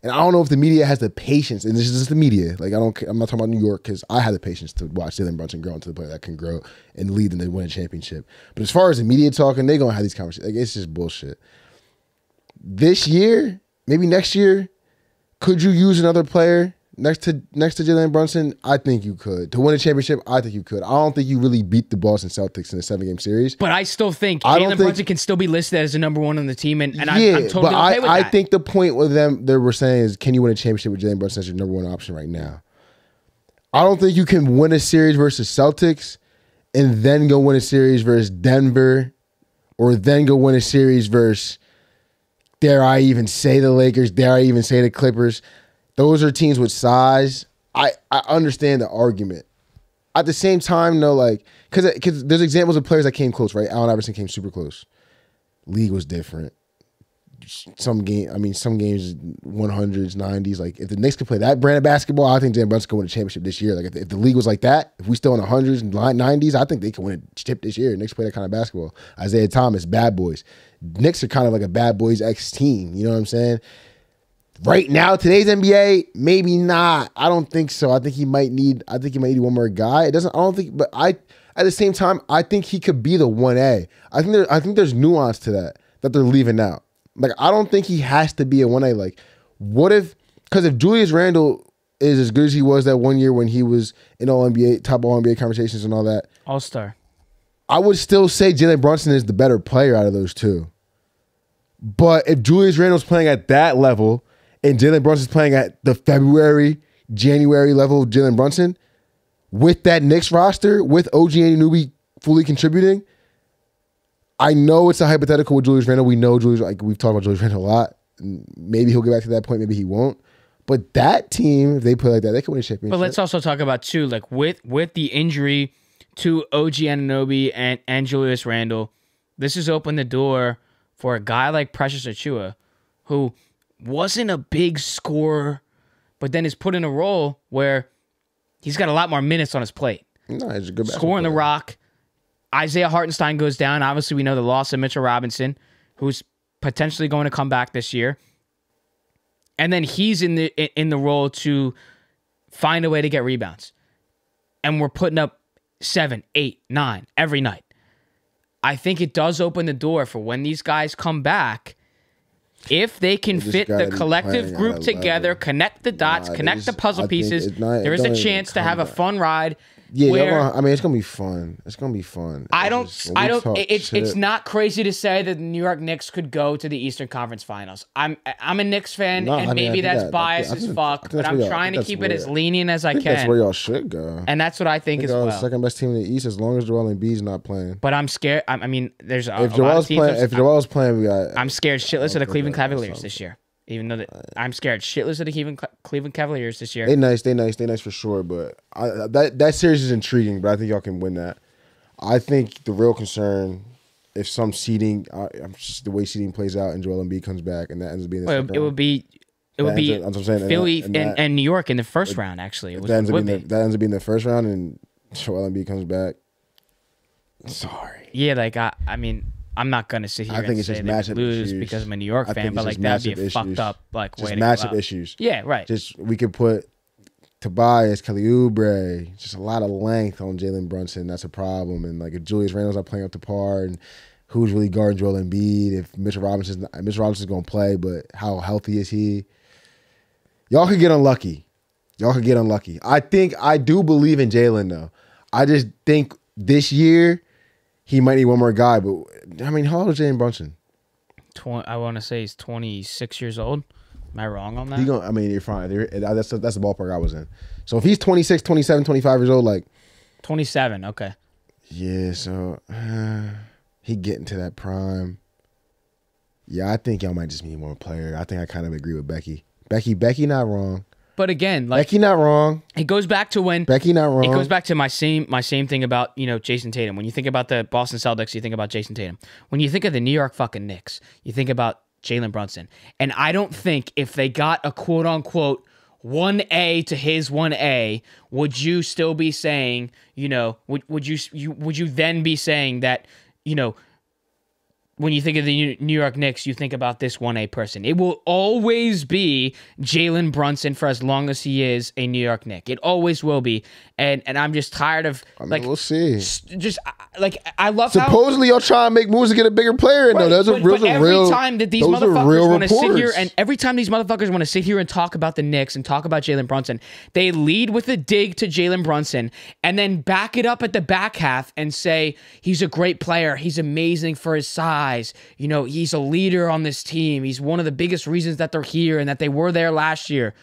and I don't know if the media has the patience. And this is just the media. Like I'm not talking about New York because I have the patience to watch Jalen Brunson grow into the player that can grow and lead them to win a championship. But as far as the media talking, they're gonna have these conversations. Like it's just bullshit. This year, maybe next year, could you use another player next to Jalen Brunson? I think you could. To win a championship, I think you could. I don't think you really beat the Boston Celtics in a 7-game series. But I still think Jalen Brunson can still be listed as the number 1 on the team, and I'm totally okay with that. I think the point with them they were saying is, can you win a championship with Jalen Brunson as your number 1 option right now? I don't think you can win a series versus Celtics and then go win a series versus Denver, or then go win a series versus, dare I even say the Lakers, dare I even say the Clippers. Those are teams with size. I understand the argument. At the same time, though, like, because there's examples of players that came close, right? Allen Iverson came super close. League was different. Some games 100s, 90s. Like, if the Knicks could play that brand of basketball, I think Jalen Brunson could win a championship this year. Like, if the league was like that, if we still in the 100s and 90s, I think they could win a chip this year. Knicks play that kind of basketball. Isaiah Thomas, bad boys. Knicks are kind of like a bad boys X team. You know what I'm saying? Right now, today's NBA, maybe not. I don't think so. I think he might need one more guy. At the same time, I think he could be the 1A. I think there's nuance to that they're leaving out. Like, I don't think he has to be a 1A. Like, because if Julius Randle is as good as he was that one year when he was in top All NBA conversations and all that, All-Star, I would still say Jalen Brunson is the better player out of those two. But if Julius Randle's playing at that level, and Jalen Brunson's playing at the February, January level of Jalen Brunson, with that Knicks roster, with OG Anunoby fully contributing, I know it's a hypothetical with Julius Randle. We know Julius, like we've talked about Julius Randle a lot. Maybe he'll get back to that point. Maybe he won't. But that team, if they play like that, they can win a championship. But let's also talk about, too, like with the injury to OG Anunoby and Julius Randle, this has opened the door for a guy like Precious Achiuwa, who wasn't a big scorer, but then is put in a role where he's got a lot more minutes on his plate. No, he's a good scoring the rock. Isaiah Hartenstein goes down. Obviously, we know the loss of Mitchell Robinson, who's potentially going to come back this year. And then he's in the role to find a way to get rebounds. And we're putting up 7, 8, 9 every night. I think it does open the door for when these guys come back, if they can fit the collective group together, connect the dots, connect the puzzle pieces, there is a chance to have a fun ride. Yeah, where, I mean, it's gonna be fun. It's gonna be fun. It's not crazy to say that the New York Knicks could go to the Eastern Conference Finals. I'm a Knicks fan, No, and I mean, maybe that's that- biased I think- as fuck, but I'm trying to keep it as lenient as I That's where can. y'all should go. And that's what I think as y'all well. the second best team in the East as long as Joel Embiid's not playing. But I'm scared. I mean, there's a If lot of teams. Joel's playing, we got. I'm scared shitless of the Cleveland Cavaliers this year. Even though I'm scared shitless of the Cleveland Cavaliers this year. They nice for sure. But that series is intriguing. But I think y'all can win that. I think the real concern, if some seeding, just the way seeding plays out, and Joel Embiid comes back, and that ends up being the it would be Philly and New York in the first round. Actually, that ends up being the first round, and Joel Embiid comes back. Sorry. Yeah, like I mean, I'm not gonna sit here and say they lose because I'm a New York fan, but like that'd be a fucked up like way to go out. Just matchup issues. Yeah, right. Just we could put Tobias, Kelly Oubre, just a lot of length on Jalen Brunson. That's a problem. And like if Julius Randle's not playing up to par, and who's really guarding Joel Embiid? If Mitchell Robinson's gonna play, but how healthy is he? Y'all could get unlucky. I do believe in Jalen though. I just think this year he might need one more guy. But I mean, how old is Jalen Brunson? I want to say he's 26 years old. Am I wrong on that? You're fine. That's the ballpark I was in. So if he's 26, 27, 25 years old, like 27, okay. Yeah, so he getting to that prime. Yeah, I think y'all might just need one player. I think I kind of agree with Becky. Becky not wrong. But again, like Becky not wrong. It goes back to when Becky not wrong. It goes back to my same thing about, Jason Tatum. When you think about the Boston Celtics, you think about Jason Tatum. When you think of the New York fucking Knicks, you think about Jalen Brunson. And I don't think if they got a quote unquote 1A to his 1A, would you still be saying, would you then be saying that, when you think of the New York Knicks, you think about this 1A person. It will always be Jalen Brunson for as long as he is a New York Knick. It always will be. And I'm just tired of we'll see. Just like I love supposedly y'all trying to make moves to get a bigger player in though. Those are real. Every time that these motherfuckers want to sit here and every time these motherfuckers want to sit here and talk about the Knicks and talk about Jalen Brunson, they lead with a dig to Jalen Brunson and then back it up at the back half and say he's a great player. He's amazing for his size. He's a leader on this team. He's one of the biggest reasons that they're here and that they were there last year.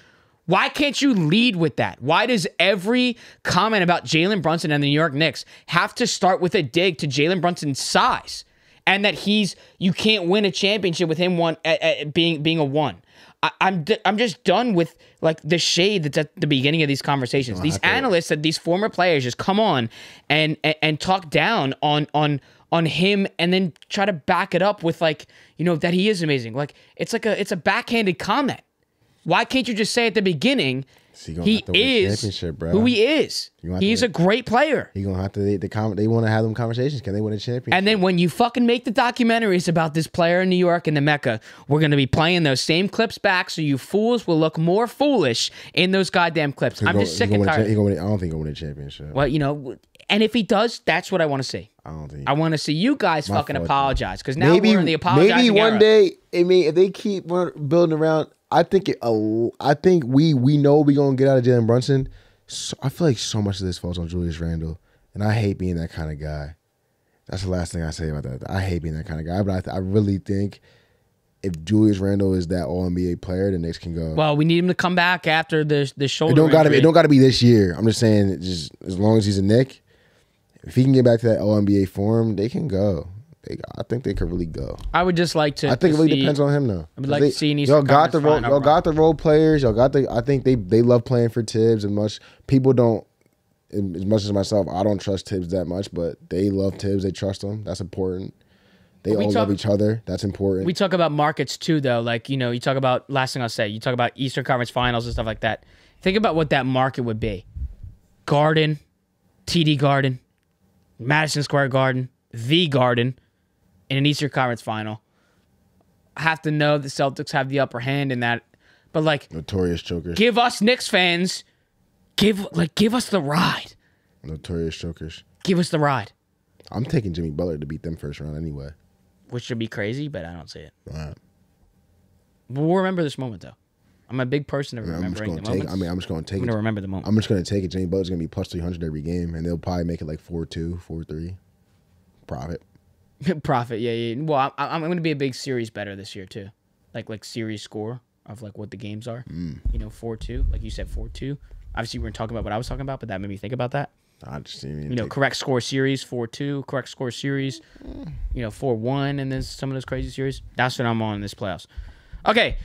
Why can't you lead with that? Why does every comment about Jalen Brunson and the New York Knicks have to start with a dig to Jalen Brunson's size and that you can't win a championship with him being a one? I'm just done with like the shade that's at the beginning of these conversations. These analysts and these former players just come on and talk down on him and then try to back it up with that he is amazing. Like it's a backhanded comment. Why can't you just say at the beginning he is who he is? He's a great player. You're gonna have to they want to have them conversations. Can they win a championship? And then when you fucking make the documentaries about this player in New York and the Mecca, we're gonna be playing those same clips back, so you fools will look more foolish in those goddamn clips. I'm just sick and tired. I don't think he'll win a championship. Well, and if he does, that's what I want to see. I want to see you guys fucking apologize because now we're in the apologizing maybe one era. day. If they keep building around. I think we know we're going to get out of Jalen Brunson. So I feel like so much of this falls on Julius Randle, and I hate being that kind of guy. That's the last thing I say about that. I hate being that kind of guy, but I really think if Julius Randle is that All-NBA player, the Knicks can go. Well, we need him to come back after the shoulder injury. It don't got to be this year. I'm just saying, just as long as he's a Knick, if he can get back to that All-NBA form, they can go. I think they could really go. I would just like to. I think it really depends on him though. I would like to see y'all got the role players. Y'all got I think they love playing for Tibbs and much. People don't, as much as myself. I don't trust Tibbs that much, but they love Tibbs. They trust him. That's important. They all love each other. That's important. We talk about markets too, though. Like you talk about last thing I'll say. You talk about Eastern Conference Finals and stuff like that. Think about what that market would be: Garden, TD Garden, Madison Square Garden, the Garden. In an Eastern Conference Final. I have to know the Celtics have the upper hand in that. But notorious chokers. Give us Knicks fans, give us the ride. Notorious chokers. Give us the ride. I'm taking Jimmy Butler to beat them first round anyway. Which should be crazy, but I don't see it. All right. We'll remember this moment though. I'm a big person of remembering the moments. I'm just going to take it. I'm going to remember the moment. I'm just going to take it. Jimmy Butler's going to be plus 300 every game, and they'll probably make it like 4-2, 4-3. Profit. Profit, yeah. Well, I'm going to be a big series better this year, too. Like series score of, like, what the games are. 4-2. Like you said, 4-2. Obviously, we weren't talking about what I was talking about, but that made me think about that. Correct score series, 4-2. Correct score series, 4-1, and then some of those crazy series. That's what I'm on in this playoffs. Okay.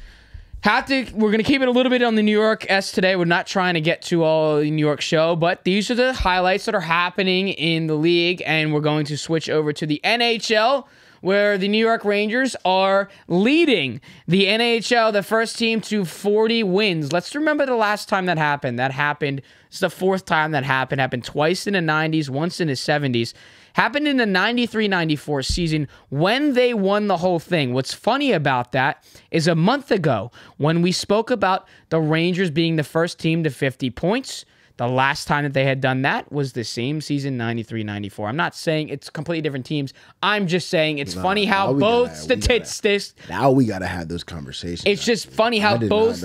We're going to keep it a little bit on the New York S today. We're not trying to get to all the New York show, but these are the highlights that are happening in the league, and we're going to switch over to the NHL, where the New York Rangers are leading the NHL, the first team to 40 wins. Let's remember the last time that happened. It's the fourth time that happened. Happened twice in the 90s, once in the 70s. Happened in the 93-94 season when they won the whole thing. What's funny about that is a month ago when we spoke about the Rangers being the first team to 50 points, the last time that they had done that was the same season, 93-94. I'm not saying it's completely different teams. I'm just saying it's funny how both statistics... Now we got to have those conversations. It's just funny how both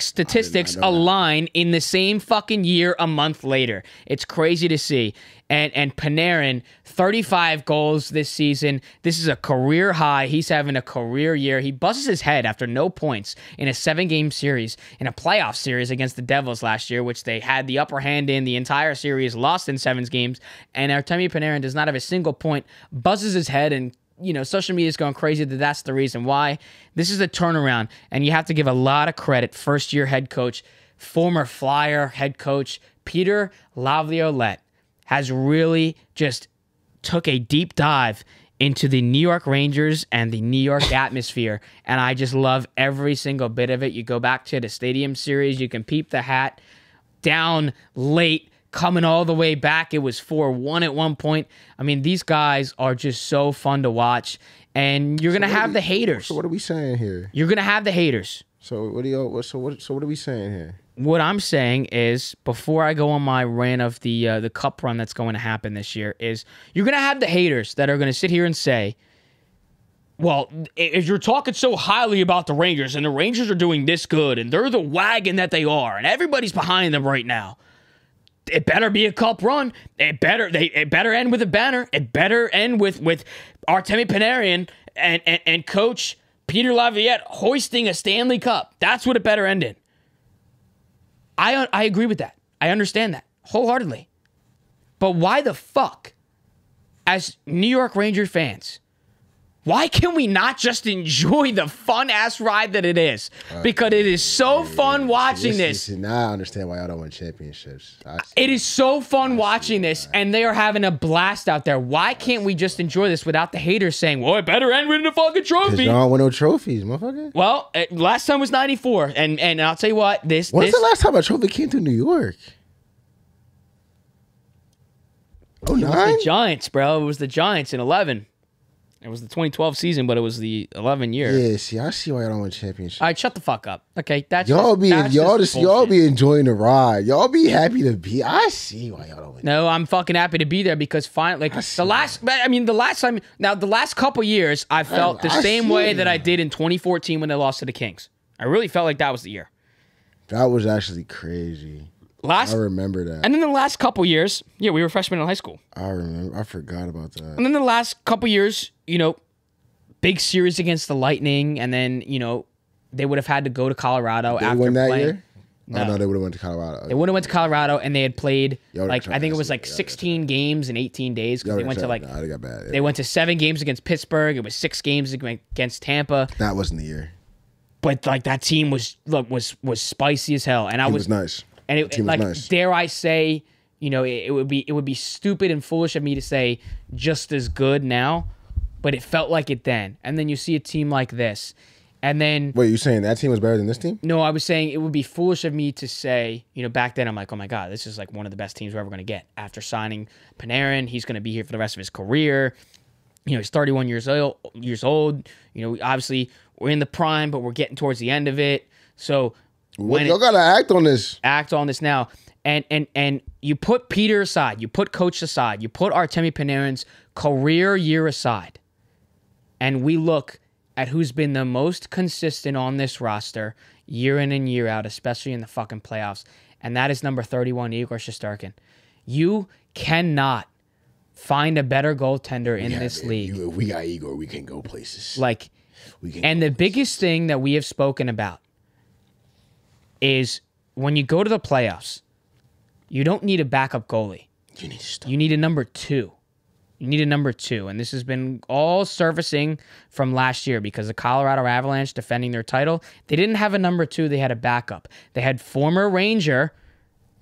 statistics align in the same fucking year a month later. It's crazy to see. And Panarin, 35 goals this season. This is a career high. He's having a career year. He busts his head after no points in a 7-game series, in a playoff series against the Devils last year, which they had the upper hand in the entire series, lost in 7 games. And Artemi Panarin does not have a single point, buzzes his head, and social media is going crazy that that's the reason why. This is a turnaround, and you have to give a lot of credit. First-year head coach, former Flyer head coach, Peter Laviolette, has really just took a deep dive into the New York Rangers and the New York atmosphere, and I just love every single bit of it. You go back to the Stadium Series, you can peep the hat, down late, coming all the way back. It was 4-1 at one point. I mean, these guys are just so fun to watch, and you're going to have the haters. So what are we saying here? You're going to have the haters. So what are we saying here? What I'm saying is, before I go on my rant of the cup run that's going to happen this year, is you're going to have the haters that are going to sit here and say, well, if you're talking so highly about the Rangers, and the Rangers are doing this good, and they're the wagon that they are, and everybody's behind them right now, it better be a cup run. It better end with a banner. It better end with Artemi Panarin and Coach Peter Laviolette hoisting a Stanley Cup. That's what it better end in. I agree with that. I understand that wholeheartedly. But why the fuck, as New York Ranger fans, why can we not just enjoy the fun-ass ride that it is? Because it is so fun watching this. Now I understand why y'all don't win championships. It is so fun watching this, and they are having a blast out there. Why can't we just enjoy this without the haters saying, well, it better end with a fucking trophy? Because y'all don't win no trophies, motherfucker. Well, last time was 94, and I'll tell you what. When's the last time a trophy came to New York? Oh, it was the Giants, bro. It was the Giants in 11. It was the 2012 season, but it was the 11 year. Yeah, see, I see why y'all don't win championships. All right, shut the fuck up. Okay, y'all be enjoying the ride. Y'all be happy to be. I see why y'all don't win. No, I'm fucking happy to be there because finally, the last couple years, I felt the same way that I did in 2014 when they lost to the Kings. I really felt like that was the year. That was actually crazy. I remember that. And then the last couple years, we were freshmen in high school. I remember. I forgot about that. And then the last couple years, big series against the Lightning, and then, they would have had to go to Colorado after win that playing. Year? No, they would have went to Colorado. They would have went to Colorado, and they had played, I think it was 16 games in 18 days. Because they went to they got bad. They went to 7 games against Pittsburgh. It was 6 games against Tampa. That wasn't the year. But, that team was spicy as hell. And it was nice. And nice. Dare I say, it would be stupid and foolish of me to say just as good now, but it felt like it then. And then you see a team like this, and then wait, you saying that team was better than this team? No, I was saying it would be foolish of me to say, back then I'm like, oh my god, this is like one of the best teams we're ever going to get. After signing Panarin, he's going to be here for the rest of his career. He's 31 years old. Obviously we're in the prime, but we're getting towards the end of it. So. Y'all gotta act on this. Act on this now. And you put Peter aside, you put Coach aside, you put Artemi Panarin's career year aside, and we look at who's been the most consistent on this roster year in and year out, especially in the fucking playoffs, and that is number 31, Igor Shesterkin. You cannot find a better goaltender in this league. If we got Igor, we can go places. Like, and the biggest thing that we have spoken about is when you go to the playoffs, you don't need a backup goalie. You need a number 2. You need a number 2, and this has been all surfacing from last year because the Colorado Avalanche defending their title, they didn't have a number 2, they had a backup. They had former Ranger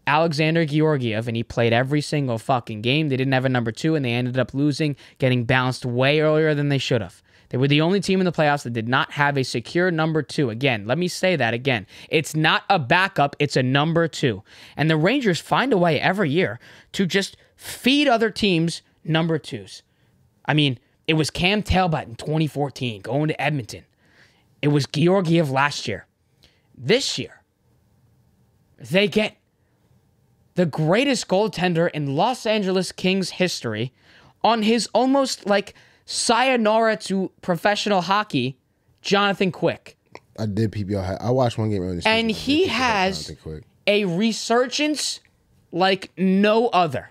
Alexander Georgiev, and he played every single fucking game. They didn't have a number 2, and they ended up losing, getting bounced way earlier than they should have. They were the only team in the playoffs that did not have a secure number 2. Again, let me say that again. It's not a backup, it's a number 2. And the Rangers find a way every year to just feed other teams number 2s. I mean, it was Cam Talbot in 2014 going to Edmonton. It was Georgiev last year. This year, they get the greatest goaltender in Los Angeles Kings history on his almost like sayonara to professional hockey, Jonathan Quick. I did PPL. I watched one game earlier this season. And he has a resurgence like no other.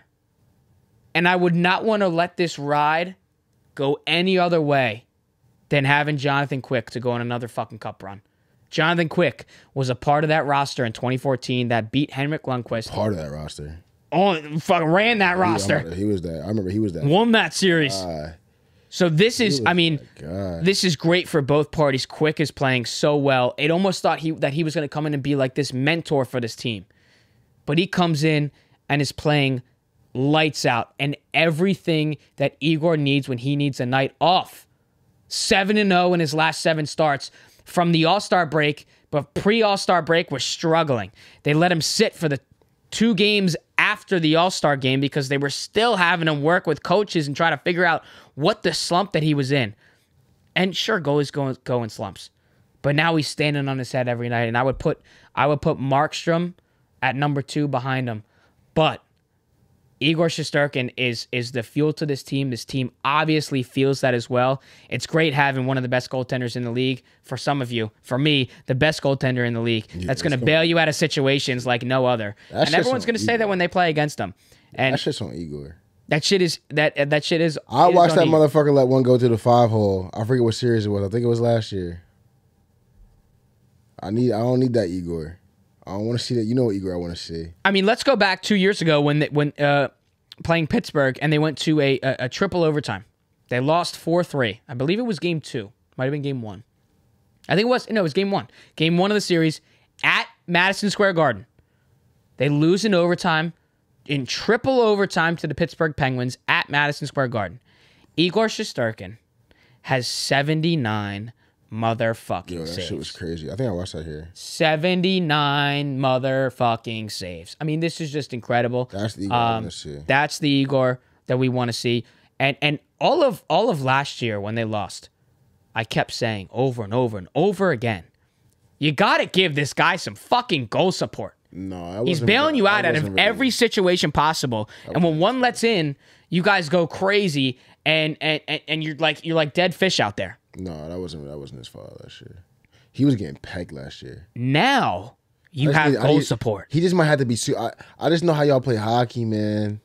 And I would not want to let this ride go any other way than having Jonathan Quick to go on another fucking cup run. Jonathan Quick was a part of that roster in 2014 that beat Henrik Lundqvist. Part of that roster. Oh, fucking ran that roster. He was that. I remember he was that. Won that series. So this is, I mean, this is great for both parties. Quick is playing so well. It almost thought that he was going to come in and be like this mentor for this team. But he comes in and is playing lights out and everything that Igor needs when he needs a night off. 7-0 in his last 7 starts from the All-Star break, but pre-All-Star break was struggling. They let him sit for the 2 games after the All-Star game because they were still having him work with coaches and try to figure out what the slump that he was in. And sure, goalies go in slumps. But now he's standing on his head every night, and I would put Markstrom at number 2 behind him. But Igor Shesterkin is the fuel to this team. This team obviously feels that as well. It's great having one of the best goaltenders in the league. For some of you, for me, the best goaltender in the league. That's going to bail you out of situations like no other. And everyone's going to say that when they play against them. And that shit's on Igor. That shit is that shit is. I watched that motherfucker let one go to the 5-hole. I forget what series it was. I think it was last year. I don't need that Igor. I don't want to see that. You know what Igor I want to see. I mean, let's go back 2 years ago when playing Pittsburgh and they went to a triple overtime. They lost 4-3. I believe it was game 2. Might have been game 1. I think it was. No, it was game 1. Game 1 of the series at Madison Square Garden. They lose in overtime, in triple overtime to the Pittsburgh Penguins at Madison Square Garden. Igor Shesterkin has 79 motherfucking saves. That shit was crazy. I think I watched that here. 79 motherfucking saves. I mean, this is just incredible. That's the Igor I want to see. That's the Igor that we want to see. And all of last year when they lost, I kept saying over and over and over again, you got to give this guy some fucking goal support. No, he's bailing you out of every situation possible. And when one lets in, you guys go crazy and you're like dead fish out there. No, that wasn't his fault last year. He was getting pegged last year. Now you have goal support. He just might have to be. I just know how y'all play hockey, man.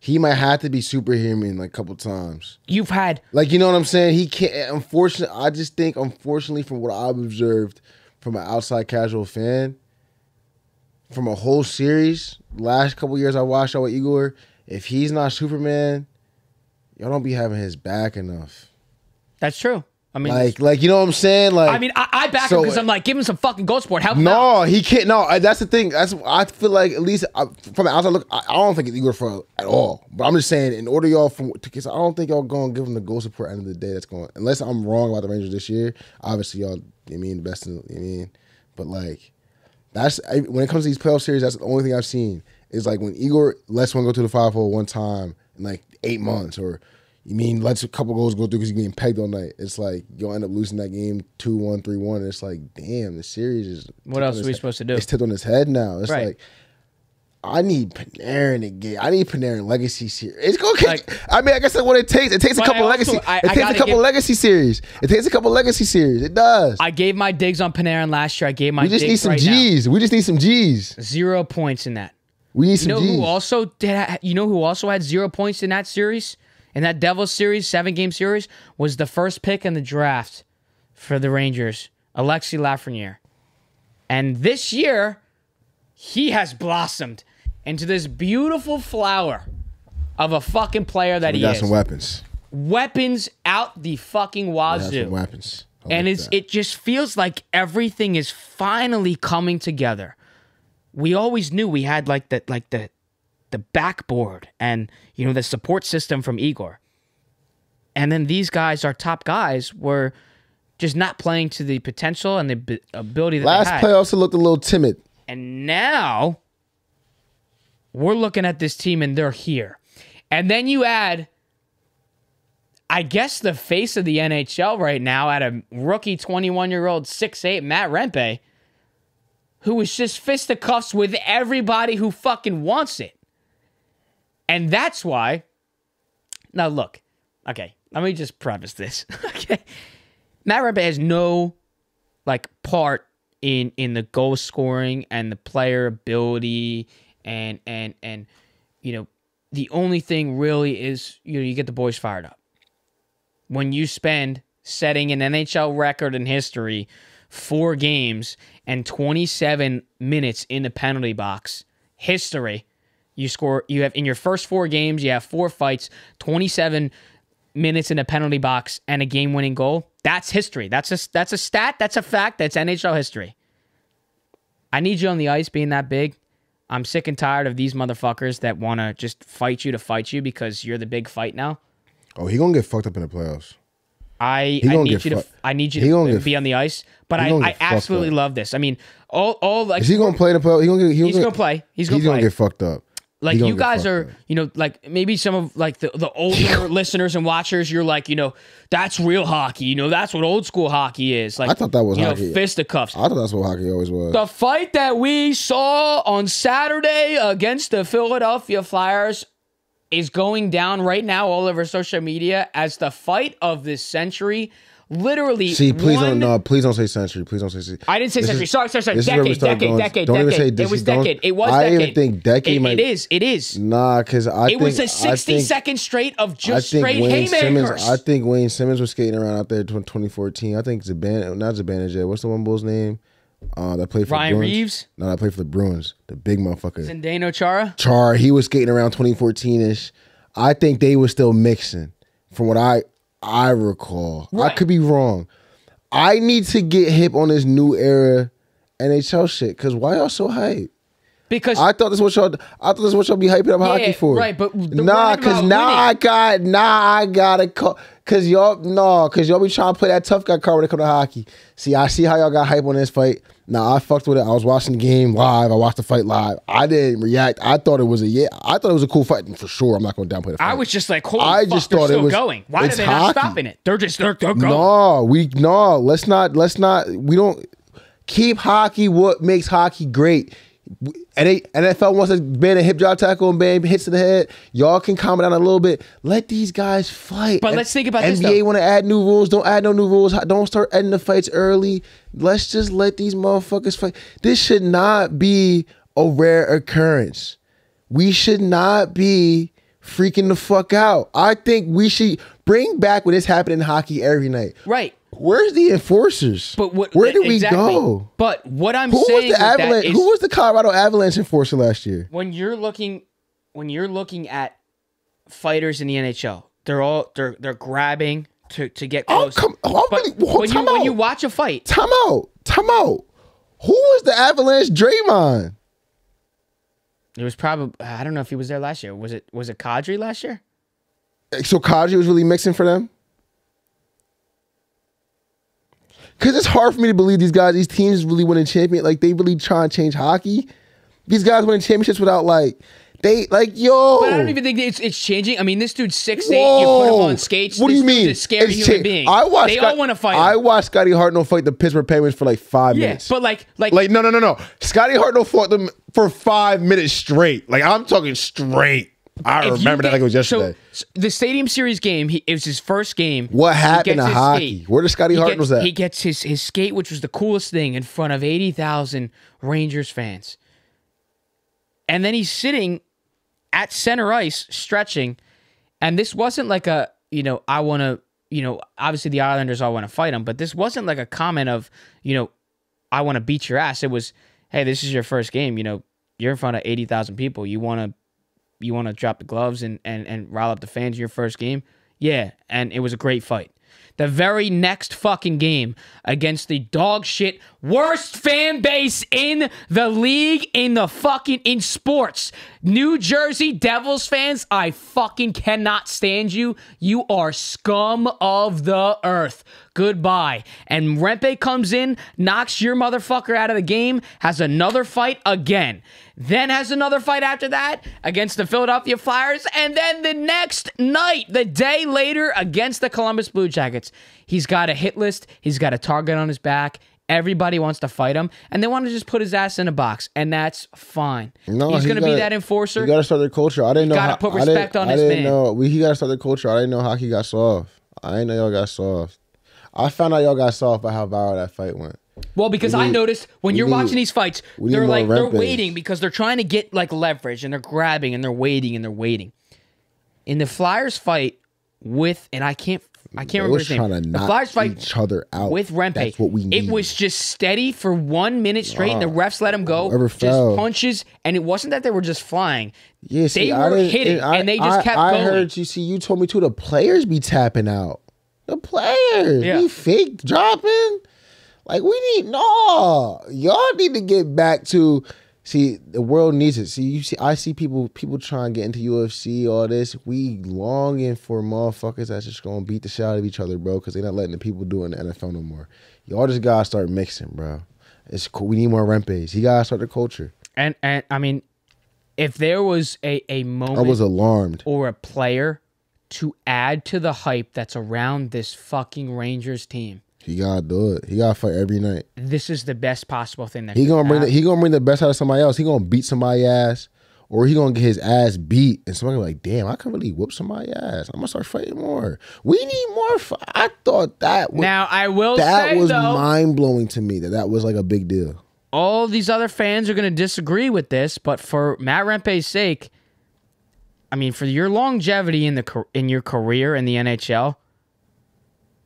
He might have to be superhuman like a couple times. You've had you know what I'm saying. He can't. Unfortunately, I just think unfortunately from what I've observed from an outside casual fan, from a whole series, last couple years I watched out with Igor. If he's not Superman, y'all don't be having his back enough. That's true. I mean, like you know what I'm saying? Like, I mean, I back him because I'm like, give him some fucking goal support. Help him no, out. He can't. No, that's the thing. I feel like at least from the outside look, I don't think it's Igor for at all. But I'm just saying, in order y'all because I don't think y'all going to give him the goal support at the end of the day. That's going unless I'm wrong about the Rangers this year. Obviously, y'all, the best. But like, that's when it comes to these playoff series. That's the only thing I've seen is like when Igor lets one go to the 5-hole one time in like 8 months or. Lets a couple goals go through because he's getting pegged all night. It's like you'll end up losing that game 2-1, 3-1. It's like, damn, the series is. What else are we supposed to do? It's tipped on his head now. It's like, I need Panarin to get. I need Panarin legacy series. It's gonna get. I mean, I guess that's what it takes. It takes a couple legacy. It takes a couple legacy series. It takes a couple legacy series. It does. I gave my digs on Panarin last year. I gave my. We just need some G's. Now. We just need some G's. 0 points in that. We need some G's. You know who also had 0 points in that series? In that Devils series, 7-game series, was the first pick in the draft for the Rangers, Alexis Lafreniere. And this year, he has blossomed into this beautiful flower of a fucking player that he is. We got some weapons. Weapons out the fucking wazoo. Some weapons. And it just feels like everything is finally coming together. We always knew we had like the backboard and the support system from Igor. And then these guys, our top guys, were just not playing to the potential and the ability that they had. Last playoffs, it looked a little timid. And now we're looking at this team and they're here. And then you add, I guess, the face of the NHL right now at a rookie 21-year-old 6'8", Matt Rempe, who is just fisticuffs with everybody who fucking wants it. And that's why. Now look, okay, let me just preface this. Okay, Matt Rempe has no part in the goal scoring and the player ability and the only thing really is you get the boys fired up. When you spend setting an NHL record in history, 4 games and 27 minutes in the penalty box, history. You have in your first 4 games, you have 4 fights, 27 minutes in the penalty box, and a game-winning goal. That's history. That's a stat. That's a fact. That's NHL history. I need you on the ice being that big. I'm sick and tired of these motherfuckers that want to just fight you because you're the big fight now. Oh, he gonna get fucked up in the playoffs. I need you to be on the ice, but I absolutely love this. I mean, all like, is he gonna play in the playoffs? He's gonna play. He's gonna get fucked up. Like, you guys are, like maybe some of like the older listeners and watchers, you're like, that's real hockey. That's what old school hockey is. Like, I thought that was hockey. Fisticuffs. I thought that's what hockey always was. The fight that we saw on Saturday against the Philadelphia Flyers is going down right now all over social media as the fight of this century. Literally, please don't say century. Please don't say century. I didn't say century. Sorry. Decade. Don't even say it was decade. It was decade. decade. I even think decade. It is. Nah, because it was a 60-second straight of just straight haymakers. I think Wayne Simmons was skating around out there in 2014. I think not Zibanejad. What's the one bull's name? That played for Ryan the Bruins. Reeves? No, that played for the Bruins. The big motherfucker. Zdeno Chara? Chara. He was skating around 2014-ish. I think they were still mixing from what I recall. Right. I could be wrong. I need to get hip on this new era NHL shit. Cause why y'all so hype? Because I thought this was what y'all be hyping up hockey for. Right, but cause now I gotta call. Cause y'all be trying to play that tough guy card when it comes to hockey. See, I see how y'all got hype on this fight. Nah, I fucked with it. I was watching the game live. I watched the fight live. I didn't react. I thought it was a cool fight for sure. I'm not going to downplay the fight. I was just like, holy fuck, they're still going. Why are they not stopping it? They're going. Let's not. We don't keep hockey. What makes hockey great? NFL wants to ban a hip drop tackle and ban hits to the head. Y'all can calm down a little bit. Let these guys fight. But let's think about this. NBA want to add new rules. Don't add no new rules. Don't start ending the fights early. Let's just let these motherfuckers fight. This should not be a rare occurrence. We should not be freaking the fuck out. I think we should bring back when this happened in hockey every night. Right. Where's the enforcers? But where did we go? But what I'm saying who was the Colorado Avalanche enforcer last year? When you're looking at fighters in the NHL, they're grabbing to get close. When you watch a fight, time out. Who was the Avalanche Draymond? It was probably, I don't know if he was there last year. Was it Kadri last year? So Kadri was really mixing for them? Because it's hard for me to believe these teams really winning champion. Like, they really try and change hockey. These guys winning championships without, like, They like, yo. But I don't even think it's changing. I mean, this dude's 6'8". You put him on skates. What do you mean? He's a scary human being. They all want to fight him. I watched Scotty Hartnell fight the Pittsburgh Penguins for like 5 minutes. But like no. Scotty Hartnell fought them for 5 minutes straight. Like, I'm talking straight. I remember that like it was yesterday. So the Stadium Series game, it was his first game. What happened to hockey? Where did Scotty Hartnell's at? He gets his skate, which was the coolest thing, in front of 80,000 Rangers fans. And then he's sitting at center ice, stretching. And this wasn't like a, I want to, obviously the Islanders all want to fight him, but this wasn't like a comment of, I want to beat your ass. It was, hey, this is your first game. You're in front of 80,000 people. You want to drop the gloves and rile up the fans in your first game? Yeah, and it was a great fight. The very next fucking game against the dog shit worst fan base in the league, in sports. New Jersey Devils fans, I fucking cannot stand you. You are scum of the earth. Goodbye. And Rempe comes in, knocks your motherfucker out of the game, has another fight again. Then has another fight after that against the Philadelphia Flyers. And then the next night, the day later, against the Columbus Blue Jackets. He's got a hit list. He's got a target on his back. Everybody wants to fight him. And they want to just put his ass in a box. And that's fine. No, he's going to be that enforcer. You got to start their culture. I didn't know. Got to put respect on his man. He got to start their culture. I didn't know hockey got soft. I didn't know y'all got soft. I found out y'all got soft by how viral that fight went. Well, because I noticed when you're watching these fights, they're waiting because they're trying to get like leverage and they're grabbing and they're waiting and they're waiting. In the Flyers fight and I can't remember his name. The Flyers fight each other out with Rempe. That's what we need. It was just steady for 1 minute straight, and the refs let him go. Just punches, and it wasn't that they were just flying. Yeah, they were hitting, and they just kept going. I heard you told me too. The players be tapping out. The players be fake dropping. Like, y'all need to get back to, see, the world needs it. I see people trying to get into UFC, all this. We longing for motherfuckers that's just going to beat the shit out of each other, bro, because they're not letting the people do it in the NFL no more. Y'all just got to start mixing, bro. It's cool. We need more Rempes. He got to start the culture. And I mean, if there was a moment. I was alarmed. Or a player to add to the hype that's around this fucking Rangers team. He gotta do it. He gotta fight every night. This is the best possible thing that he gonna bring the best out of somebody else. He gonna beat somebody's ass, or he gonna get his ass beat, and somebody like, damn, I can really whoop somebody's ass. I'm gonna start fighting more. We need more. I thought that was, now I will that say was though, mind blowing to me. That was like a big deal. All these other fans are gonna disagree with this, but for Matt Rempe's sake, I mean, for your longevity in your career in the NHL.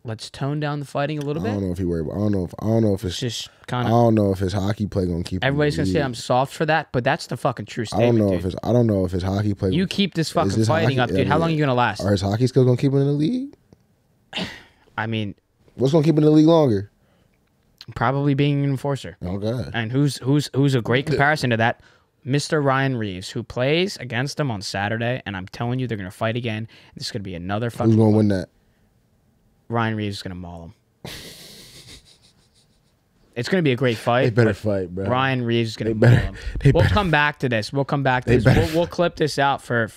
Let's tone down the fighting a little bit. I don't know if he worried. I don't know if it's just kind of. I don't know if his hockey play gonna keep. Everybody's gonna say I'm soft for that, but that's the fucking true statement. I don't know if his hockey play. You keep this fucking fighting up, dude. How long are you gonna last? Are his hockey skills gonna keep him in the league? I mean, what's gonna keep him in the league longer? Probably being an enforcer. Okay. And who's a great comparison to that? Mr. Ryan Reeves, who plays against them on Saturday, and I'm telling you, they're gonna fight again. This is gonna be another fucking. Who's gonna win that? Ryan Reeves is going to maul him. It's going to be a great fight. They better fight, bro. Ryan Reeves is going to maul him. We'll come back to this. We'll clip this out for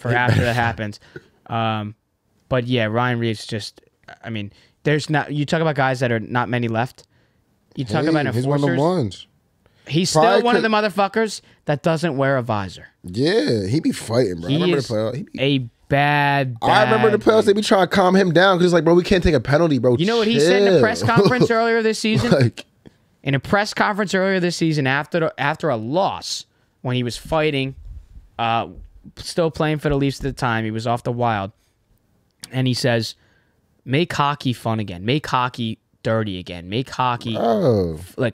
after that happens. But yeah, Ryan Reeves just, I mean, there's not, you talk about guys that are not many left. You talk about enforcers. He's one of the ones. He's still one of the motherfuckers that doesn't wear a visor. Yeah, he be fighting, bro. I remember the playoff. Bad. I remember the playoffs. They be trying to calm him down because it's like, bro, we can't take a penalty, bro. You know what he said in a press conference earlier this season? In a press conference earlier this season, after a loss, when he was fighting, still playing for the Leafs at the time, he was off the Wild, and he says, "Make hockey fun again. Make hockey dirty again. Make hockey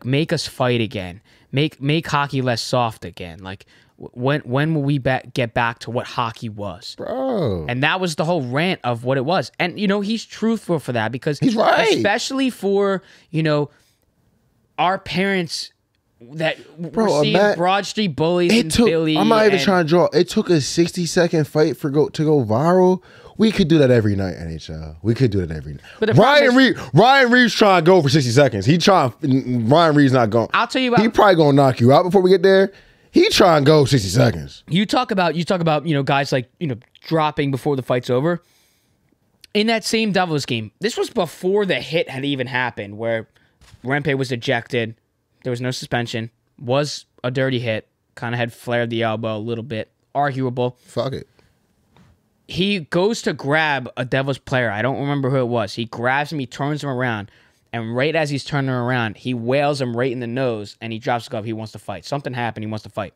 make us fight again. Make hockey less soft again. Like." When will we get back to what hockey was? Bro. And that was the whole rant of what it was. And, he's truthful for that because... He's right. Especially for, our parents that were seeing Broad Street bullies in Philly. I'm not even trying to draw. It took a 60-second fight to go viral. We could do that every night, NHL. We could do that every night. But Ryan Reeves trying to go for 60 seconds. Ryan Reeves not going. I'll tell you about... He probably going to knock you out before we get there. He try and go 60 seconds. You talk about guys like dropping before the fight's over. In that same Devils game, this was before the hit had even happened, where Rempe was ejected. There was no suspension. Was a dirty hit. Kind of had flared the elbow a little bit. Arguable. Fuck it. He goes to grab a Devils player. I don't remember who it was. He grabs him. He turns him around. And right as he's turning him around, he wails him right in the nose, and he drops the glove. He wants to fight. Something happened. He wants to fight.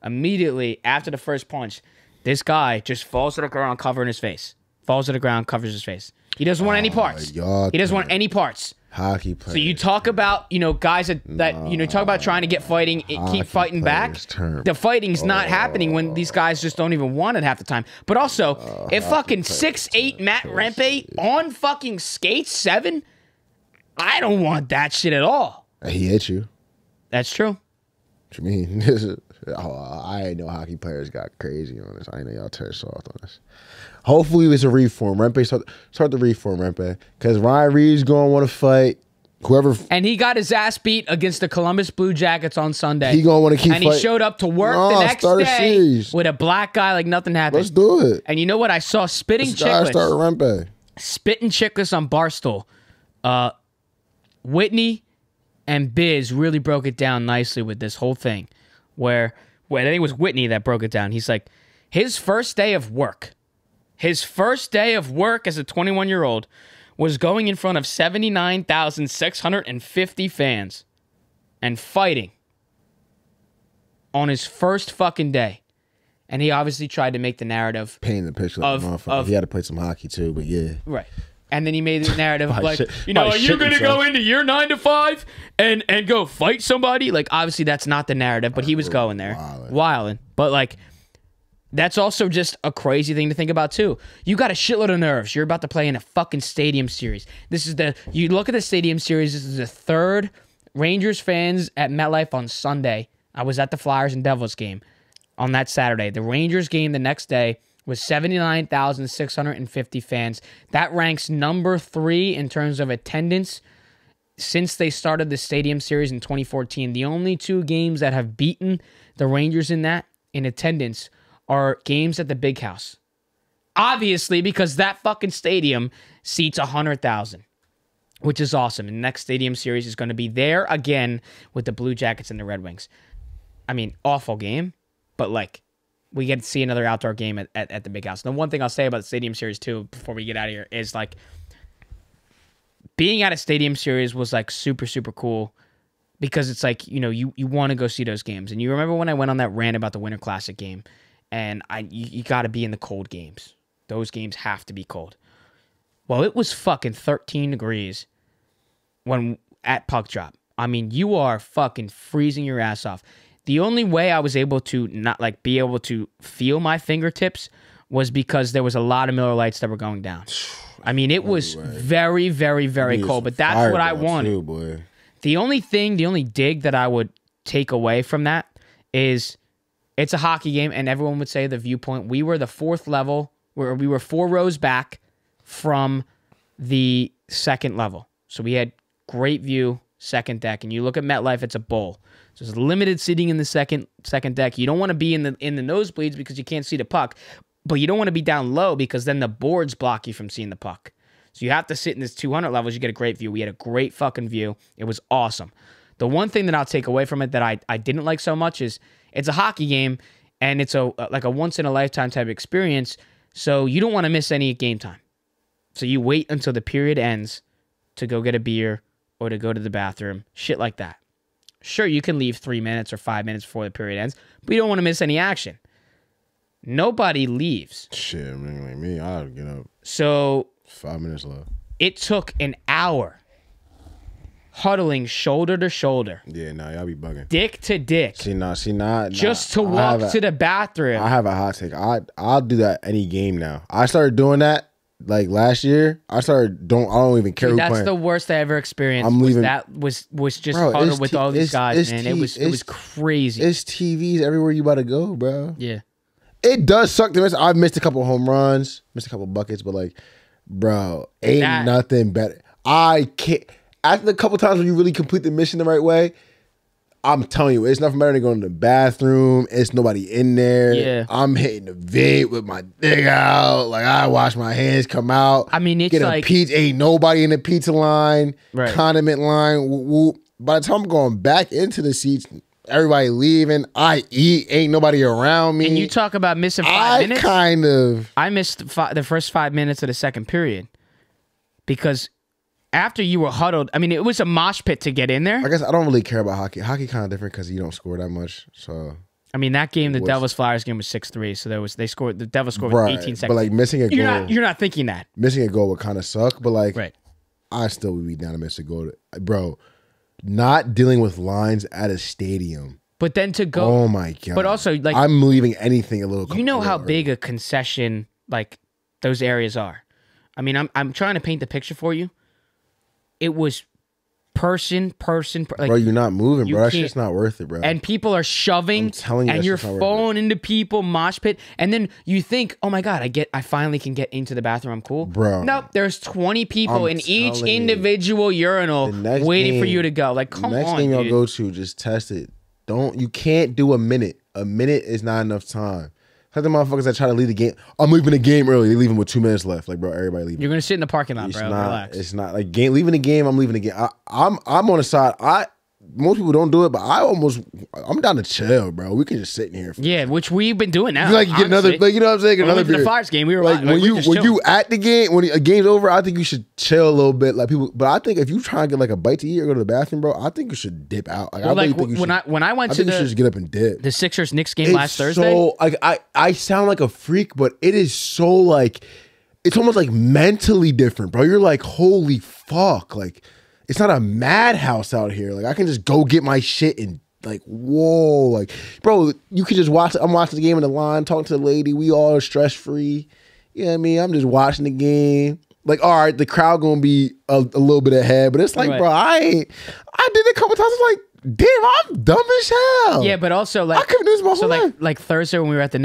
Immediately after the first punch, this guy just falls to the ground, covering his face. Falls to the ground, covers his face. He doesn't want any parts. He doesn't want any parts. Hockey players. So you talk about, guys that talk about trying to get fighting, keep fighting back. The fighting's not happening when these guys just don't even want it half the time. But also, if fucking 6'8" Matt Rempe on fucking skates 7, I don't want that shit at all. He hit you. That's true. What you mean? I ain't know hockey players got crazy on this. I ain't know y'all turn soft on this. Hopefully it's a reform. Rempe start the reform, Rempe. Because Ryan Reed's going to want to fight. Whoever. And he got his ass beat against the Columbus Blue Jackets on Sunday. He going to want to keep fighting. And he showed up to work the next day with a black guy like nothing happened. Let's do it. And you know what? I saw Spitting Chicklets. Start Rempe. Spitting Chicklets on Barstool. Whitney and Biz really broke it down nicely with this whole thing. Where I think it was Whitney that broke it down. He's like, his first day of work as a 21-year-old was going in front of 79,650 fans and fighting on his first fucking day. And he obviously tried to make the narrative. Painting the picture like a motherfucker. He had to play some hockey too, but yeah. Right. And then he made the narrative like, are you going to go into your 9 to 5 and go fight somebody? Like, obviously that's not the narrative, but he was going there. Wilding. But like, that's also just a crazy thing to think about too. You got a shitload of nerves. You're about to play in a fucking stadium series. You look at the stadium series, this is the third Rangers fans at MetLife on Sunday. I was at the Flyers and Devils game on that Saturday. The Rangers game the next day was 79,650 fans. That ranks number 3 in terms of attendance since they started the Stadium Series in 2014. The only 2 games that have beaten the Rangers in attendance are games at the Big House. Obviously, because that fucking stadium seats 100,000, which is awesome. And the next Stadium Series is going to be there again with the Blue Jackets and the Red Wings. I mean, awful game, but like, we get to see another outdoor game at the Big House. And the one thing I'll say about the Stadium Series, too, before we get out of here, is, like, being at a Stadium Series was, like, super, super cool because it's, like, you want to go see those games. And you remember when I went on that rant about the Winter Classic game, and you got to be in the cold games. Those games have to be cold. Well, it was fucking 13 degrees at puck drop. I mean, you are fucking freezing your ass off. The only way I was able to not be able to feel my fingertips was because there was a lot of Miller Lights that were going down. I mean, it was very, very, very cold, but that's what I wanted. Too, boy. The only dig that I would take away from that is it's a hockey game, and everyone would say the viewpoint. We were the 4th level, where we were 4 rows back from the 2nd level. So we had great view, 2nd deck, and you look at MetLife, it's a bowl. So there's limited seating in the second deck. You don't want to be in the nosebleeds because you can't see the puck, but you don't want to be down low because then the boards block you from seeing the puck. So you have to sit in this 200 levels. You get a great view. We had a great fucking view. It was awesome. The one thing that I'll take away from it that I didn't like so much is it's a hockey game and it's a once in a lifetime type experience. So you don't want to miss any game time. So you wait until the period ends to go get a beer or to go to the bathroom, shit like that. Sure, you can leave 3 minutes or 5 minutes before the period ends, but you don't want to miss any action. Nobody leaves. Shit, I mean, like me, I'll get up. So 5 minutes left. It took an hour huddling shoulder to shoulder. Yeah, nah, y'all be bugging. Dick to dick. See, not just to walk to the bathroom. I have a hot take. I'll do that any game now. I started doing that like last year. I don't even care who that's playing. The worst I ever experienced. I'm leaving. That was just huddled with all these guys, man. It was crazy. It's TVs everywhere you about to go, bro. Yeah. It does suck to miss. I've missed a couple home runs, missed a couple buckets, but like, bro, ain't nothing better. I can't. After the couple times when you really complete the mission the right way, I'm telling you, it's nothing better than going to the bathroom. It's nobody in there. Yeah. I'm hitting the vape with my dick out. Like, I wash my hands, come out. I mean, it's get like a pizza. Ain't nobody in the pizza line, condiment line. Whoop, whoop. By the time I'm going back into the seats, everybody leaving. I eat. Ain't nobody around me. And you talk about missing 5 minutes. I missed the first 5 minutes of the second period because after you were huddled, I mean, it was a mosh pit to get in there. I guess I don't really care about hockey. Hockey kind of different because you don't score that much. So I mean, that game, the Devils Flyers game was 6-3. So the Devils scored with 18 seconds. But like missing a goal, you're not thinking that missing a goal would kind of suck. But like, I still would be down to miss a goal, bro. Not dealing with lines at a stadium. But then to go, oh my god! But also, like, I'm leaving anything a little. You know how big a concession like those areas are. I mean, I'm trying to paint the picture for you. It was person. Like, bro, you're not moving, bro. That shit's not worth it, bro. And people are shoving. I'm telling you, and you're falling into people, mosh pit, and then you think, oh my god, I finally can get into the bathroom. I'm cool, bro. Nope, there's 20 people in each individual urinal waiting for you to go. Like, come on, next game y'all go to, just test it. You can't do a minute. A minute is not enough time. Have the motherfuckers that try to leave the game. I'm leaving the game early. They leaving with 2 minutes left. Like, bro, everybody leaving. You're gonna sit in the parking lot, bro. Relax. It's not like leaving the game. I'm leaving the game. I'm on the side. Most people don't do it, but I'm down to chill, bro. We can just sit in here. Yeah, which we've been doing now. Like, get another, like, you know what I'm saying? Another beer. The Flyers game, we were like, when you at the game, when a game's over, I think you should chill a little bit. Like, people, but I think if you try and get like a bite to eat or go to the bathroom, bro, I think you should dip out. Like, well, I think you should, when I went to you should just get up and dip. The Sixers Knicks game last Thursday. So like I sound like a freak, but it is so like it's almost like mentally different, bro. You're like, holy fuck, like. It's not a madhouse out here. Like, I can just go get my shit and, like, whoa. Like, bro, you can just watch. I'm watching the game in the line, talking to the lady. We all stress-free. You know what I mean? I'm just watching the game. Like, all right, the crowd going to be a little bit ahead. But it's like, bro, I did it a couple times. I was like, damn, I'm dumb as hell. Yeah, but also, like, I couldn't do this my whole life. Like Thursday when we were at the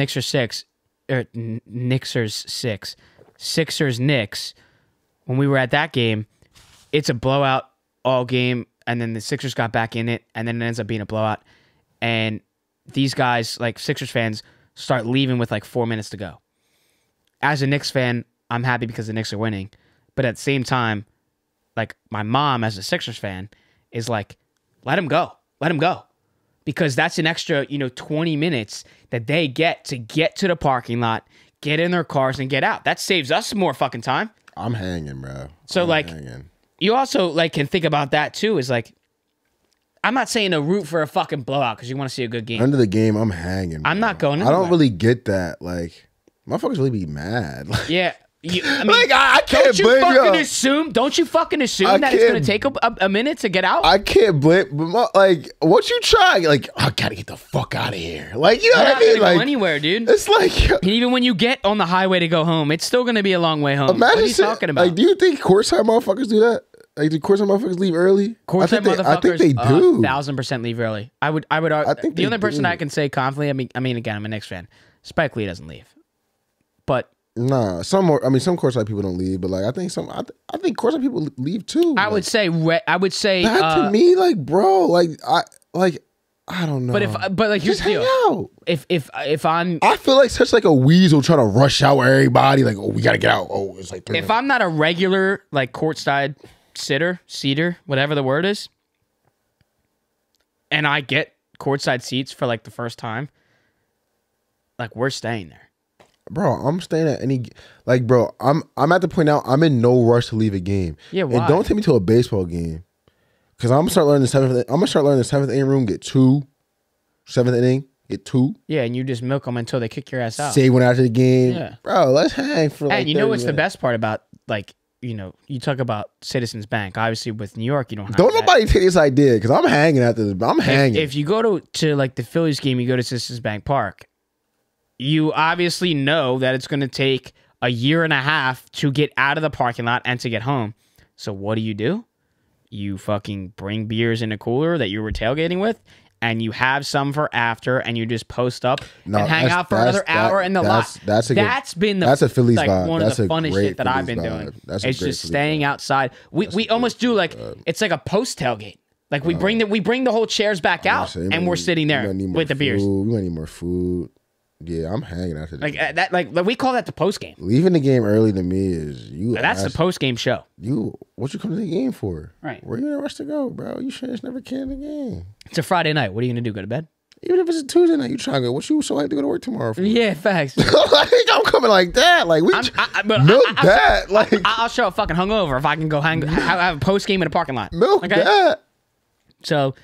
Sixers Knicks, when we were at that game, it's a blowout all game, and then the Sixers got back in it, and then it ends up being a blowout. And these guys, like Sixers fans, start leaving with like 4 minutes to go. As a Knicks fan, I'm happy because the Knicks are winning. But at the same time, like my mom, as a Sixers fan, is like, let him go. Let him go. Because that's an extra, 20 minutes that they get to the parking lot, get in their cars, and get out. That saves us more fucking time. I'm hanging, bro. So, you also like can think about that too. Is like, I'm not saying to root for a fucking blowout because you want to see a good game. Under the game, I'm hanging. I'm not going. I don't really get that. Like, motherfuckers really be mad. Like, yeah, I mean, like I can't blame you. Don't you fucking assume that it's gonna take a minute to get out? I can't blame. But like, what you try? Like, I gotta get the fuck out of here. Like, you know what I mean? Like, go anywhere, dude. It's like, and even when you get on the highway to go home, it's still gonna be a long way home. Imagine what are you talking about? Like, do you think courtside motherfuckers do that? Like, do courtside motherfuckers leave early? Courtside motherfuckers, I think they do. 1000% leave early. I would. I think the only person I can say confidently. I mean, again, I'm a Knicks fan. Spike Lee doesn't leave, but nah, some courtside people don't leave, but like I think courtside people leave too. I would say that to me, like, bro, I don't know. But like here's the deal. I feel like such like a weasel trying to rush out everybody. Like, oh, we gotta get out. Oh, it's like 3 minutes. I'm not a regular like courtside seater, whatever the word is, and I get courtside seats for like the first time, like we're staying there. Bro, I'm staying at any bro. I'm at the point now. I'm in no rush to leave a game. Yeah, why? And don't take me to a baseball game, because I'm gonna start learning the seventh. I'm gonna start learning the seventh inning room. Get 2, seventh inning. Get 2. Yeah, and you just milk them until they kick your ass out. Say one after the game. Yeah, bro. Let's hang for. And you know what's the best part about like you talk about Citizens Bank. Obviously, with New York, you don't have nobody take this idea because I'm hanging after this. I'm hanging. If you go to like the Phillies game, you go to Citizens Bank Park. You obviously know that it's going to take a year and a half to get out of the parking lot and to get home. So what do? You fucking bring beers in a cooler that you were tailgating with, and you have some for after, and you just post up and hang out for another hour in the lot. That's a Phillies vibe. One of the funnest shit that I've been doing. It's just staying outside. We almost do like it's like a post tailgate. Like we bring the whole chairs back out, and we're sitting there with the beers. We might need more food. Yeah, I'm hanging after the game. Like we call that the post game. Leaving the game early to me is you. That's the post game show. What you come to the game for? Right. Where you in a rush to go, bro? You should just never can the game. It's a Friday night. What are you gonna do? Go to bed? Even if it's a Tuesday night, you trying to go. What you so hyped to go to work tomorrow for? Yeah, facts. Like, I'm coming like that. Like I'll show up fucking hungover if I can go have a post game in a parking lot. Milk that. So,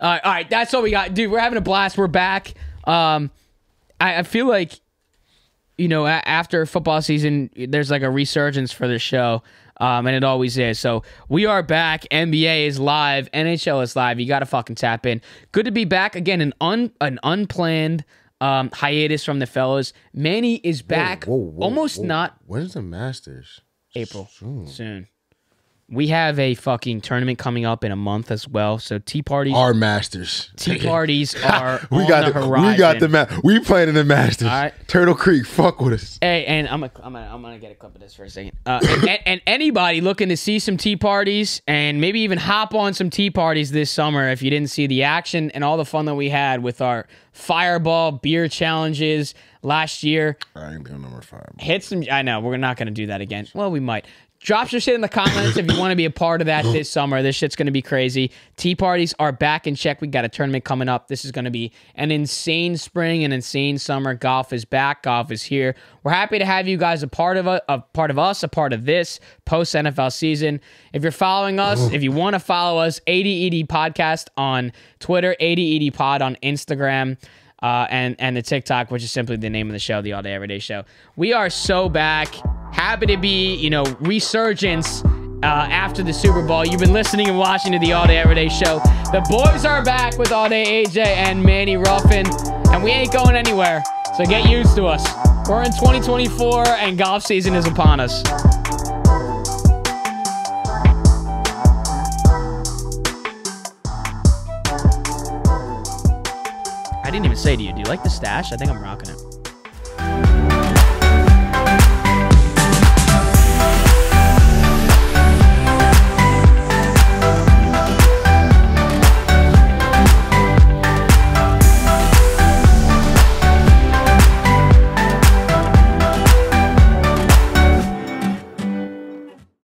all right, that's all we got, dude. We're having a blast. We're back. I feel like, you know, after football season, there's like a resurgence for the show. And it always is. So we are back. NBA is live. NHL is live. You got to fucking tap in. Good to be back again. An unplanned hiatus from the fellas. Manny is back. Not. When's the Masters? April. Soon. We have a fucking tournament coming up in a month as well. So tea parties. Our Masters. Tea parties are on the horizon. We got we playing in the Masters. All right. Turtle Creek, fuck with us. Hey, and I'm gonna get a clip of this for a second. And anybody looking to see some tea parties and maybe even hop on some tea parties this summer, if you didn't see the action and all the fun that we had with our Fireball beer challenges last year. I ain't doing no more Fireball. Hit some. I know we're not gonna do that again. Well, we might. Drop your shit in the comments if you want to be a part of that this summer. This shit's going to be crazy. Tea parties are back in check. We got a tournament coming up. This is going to be an insane spring, an insane summer. Golf is back. Golf is here. We're happy to have you guys a part of us, a part of this post NFL season. If you're following us, if you want to follow us, ADED Podcast on Twitter, ADED Pod on Instagram. And the TikTok, which is simply the name of the show, the All Day Everyday Show. We are so back. Happy to be, resurgence after the Super Bowl. You've been listening and watching to the All Day Everyday Show. The boys are back with All Day AJ and Manny Ruffin, and we ain't going anywhere, so get used to us. We're in 2024, and golf season is upon us. I didn't even say to you, do you like the stash? I think I'm rocking it.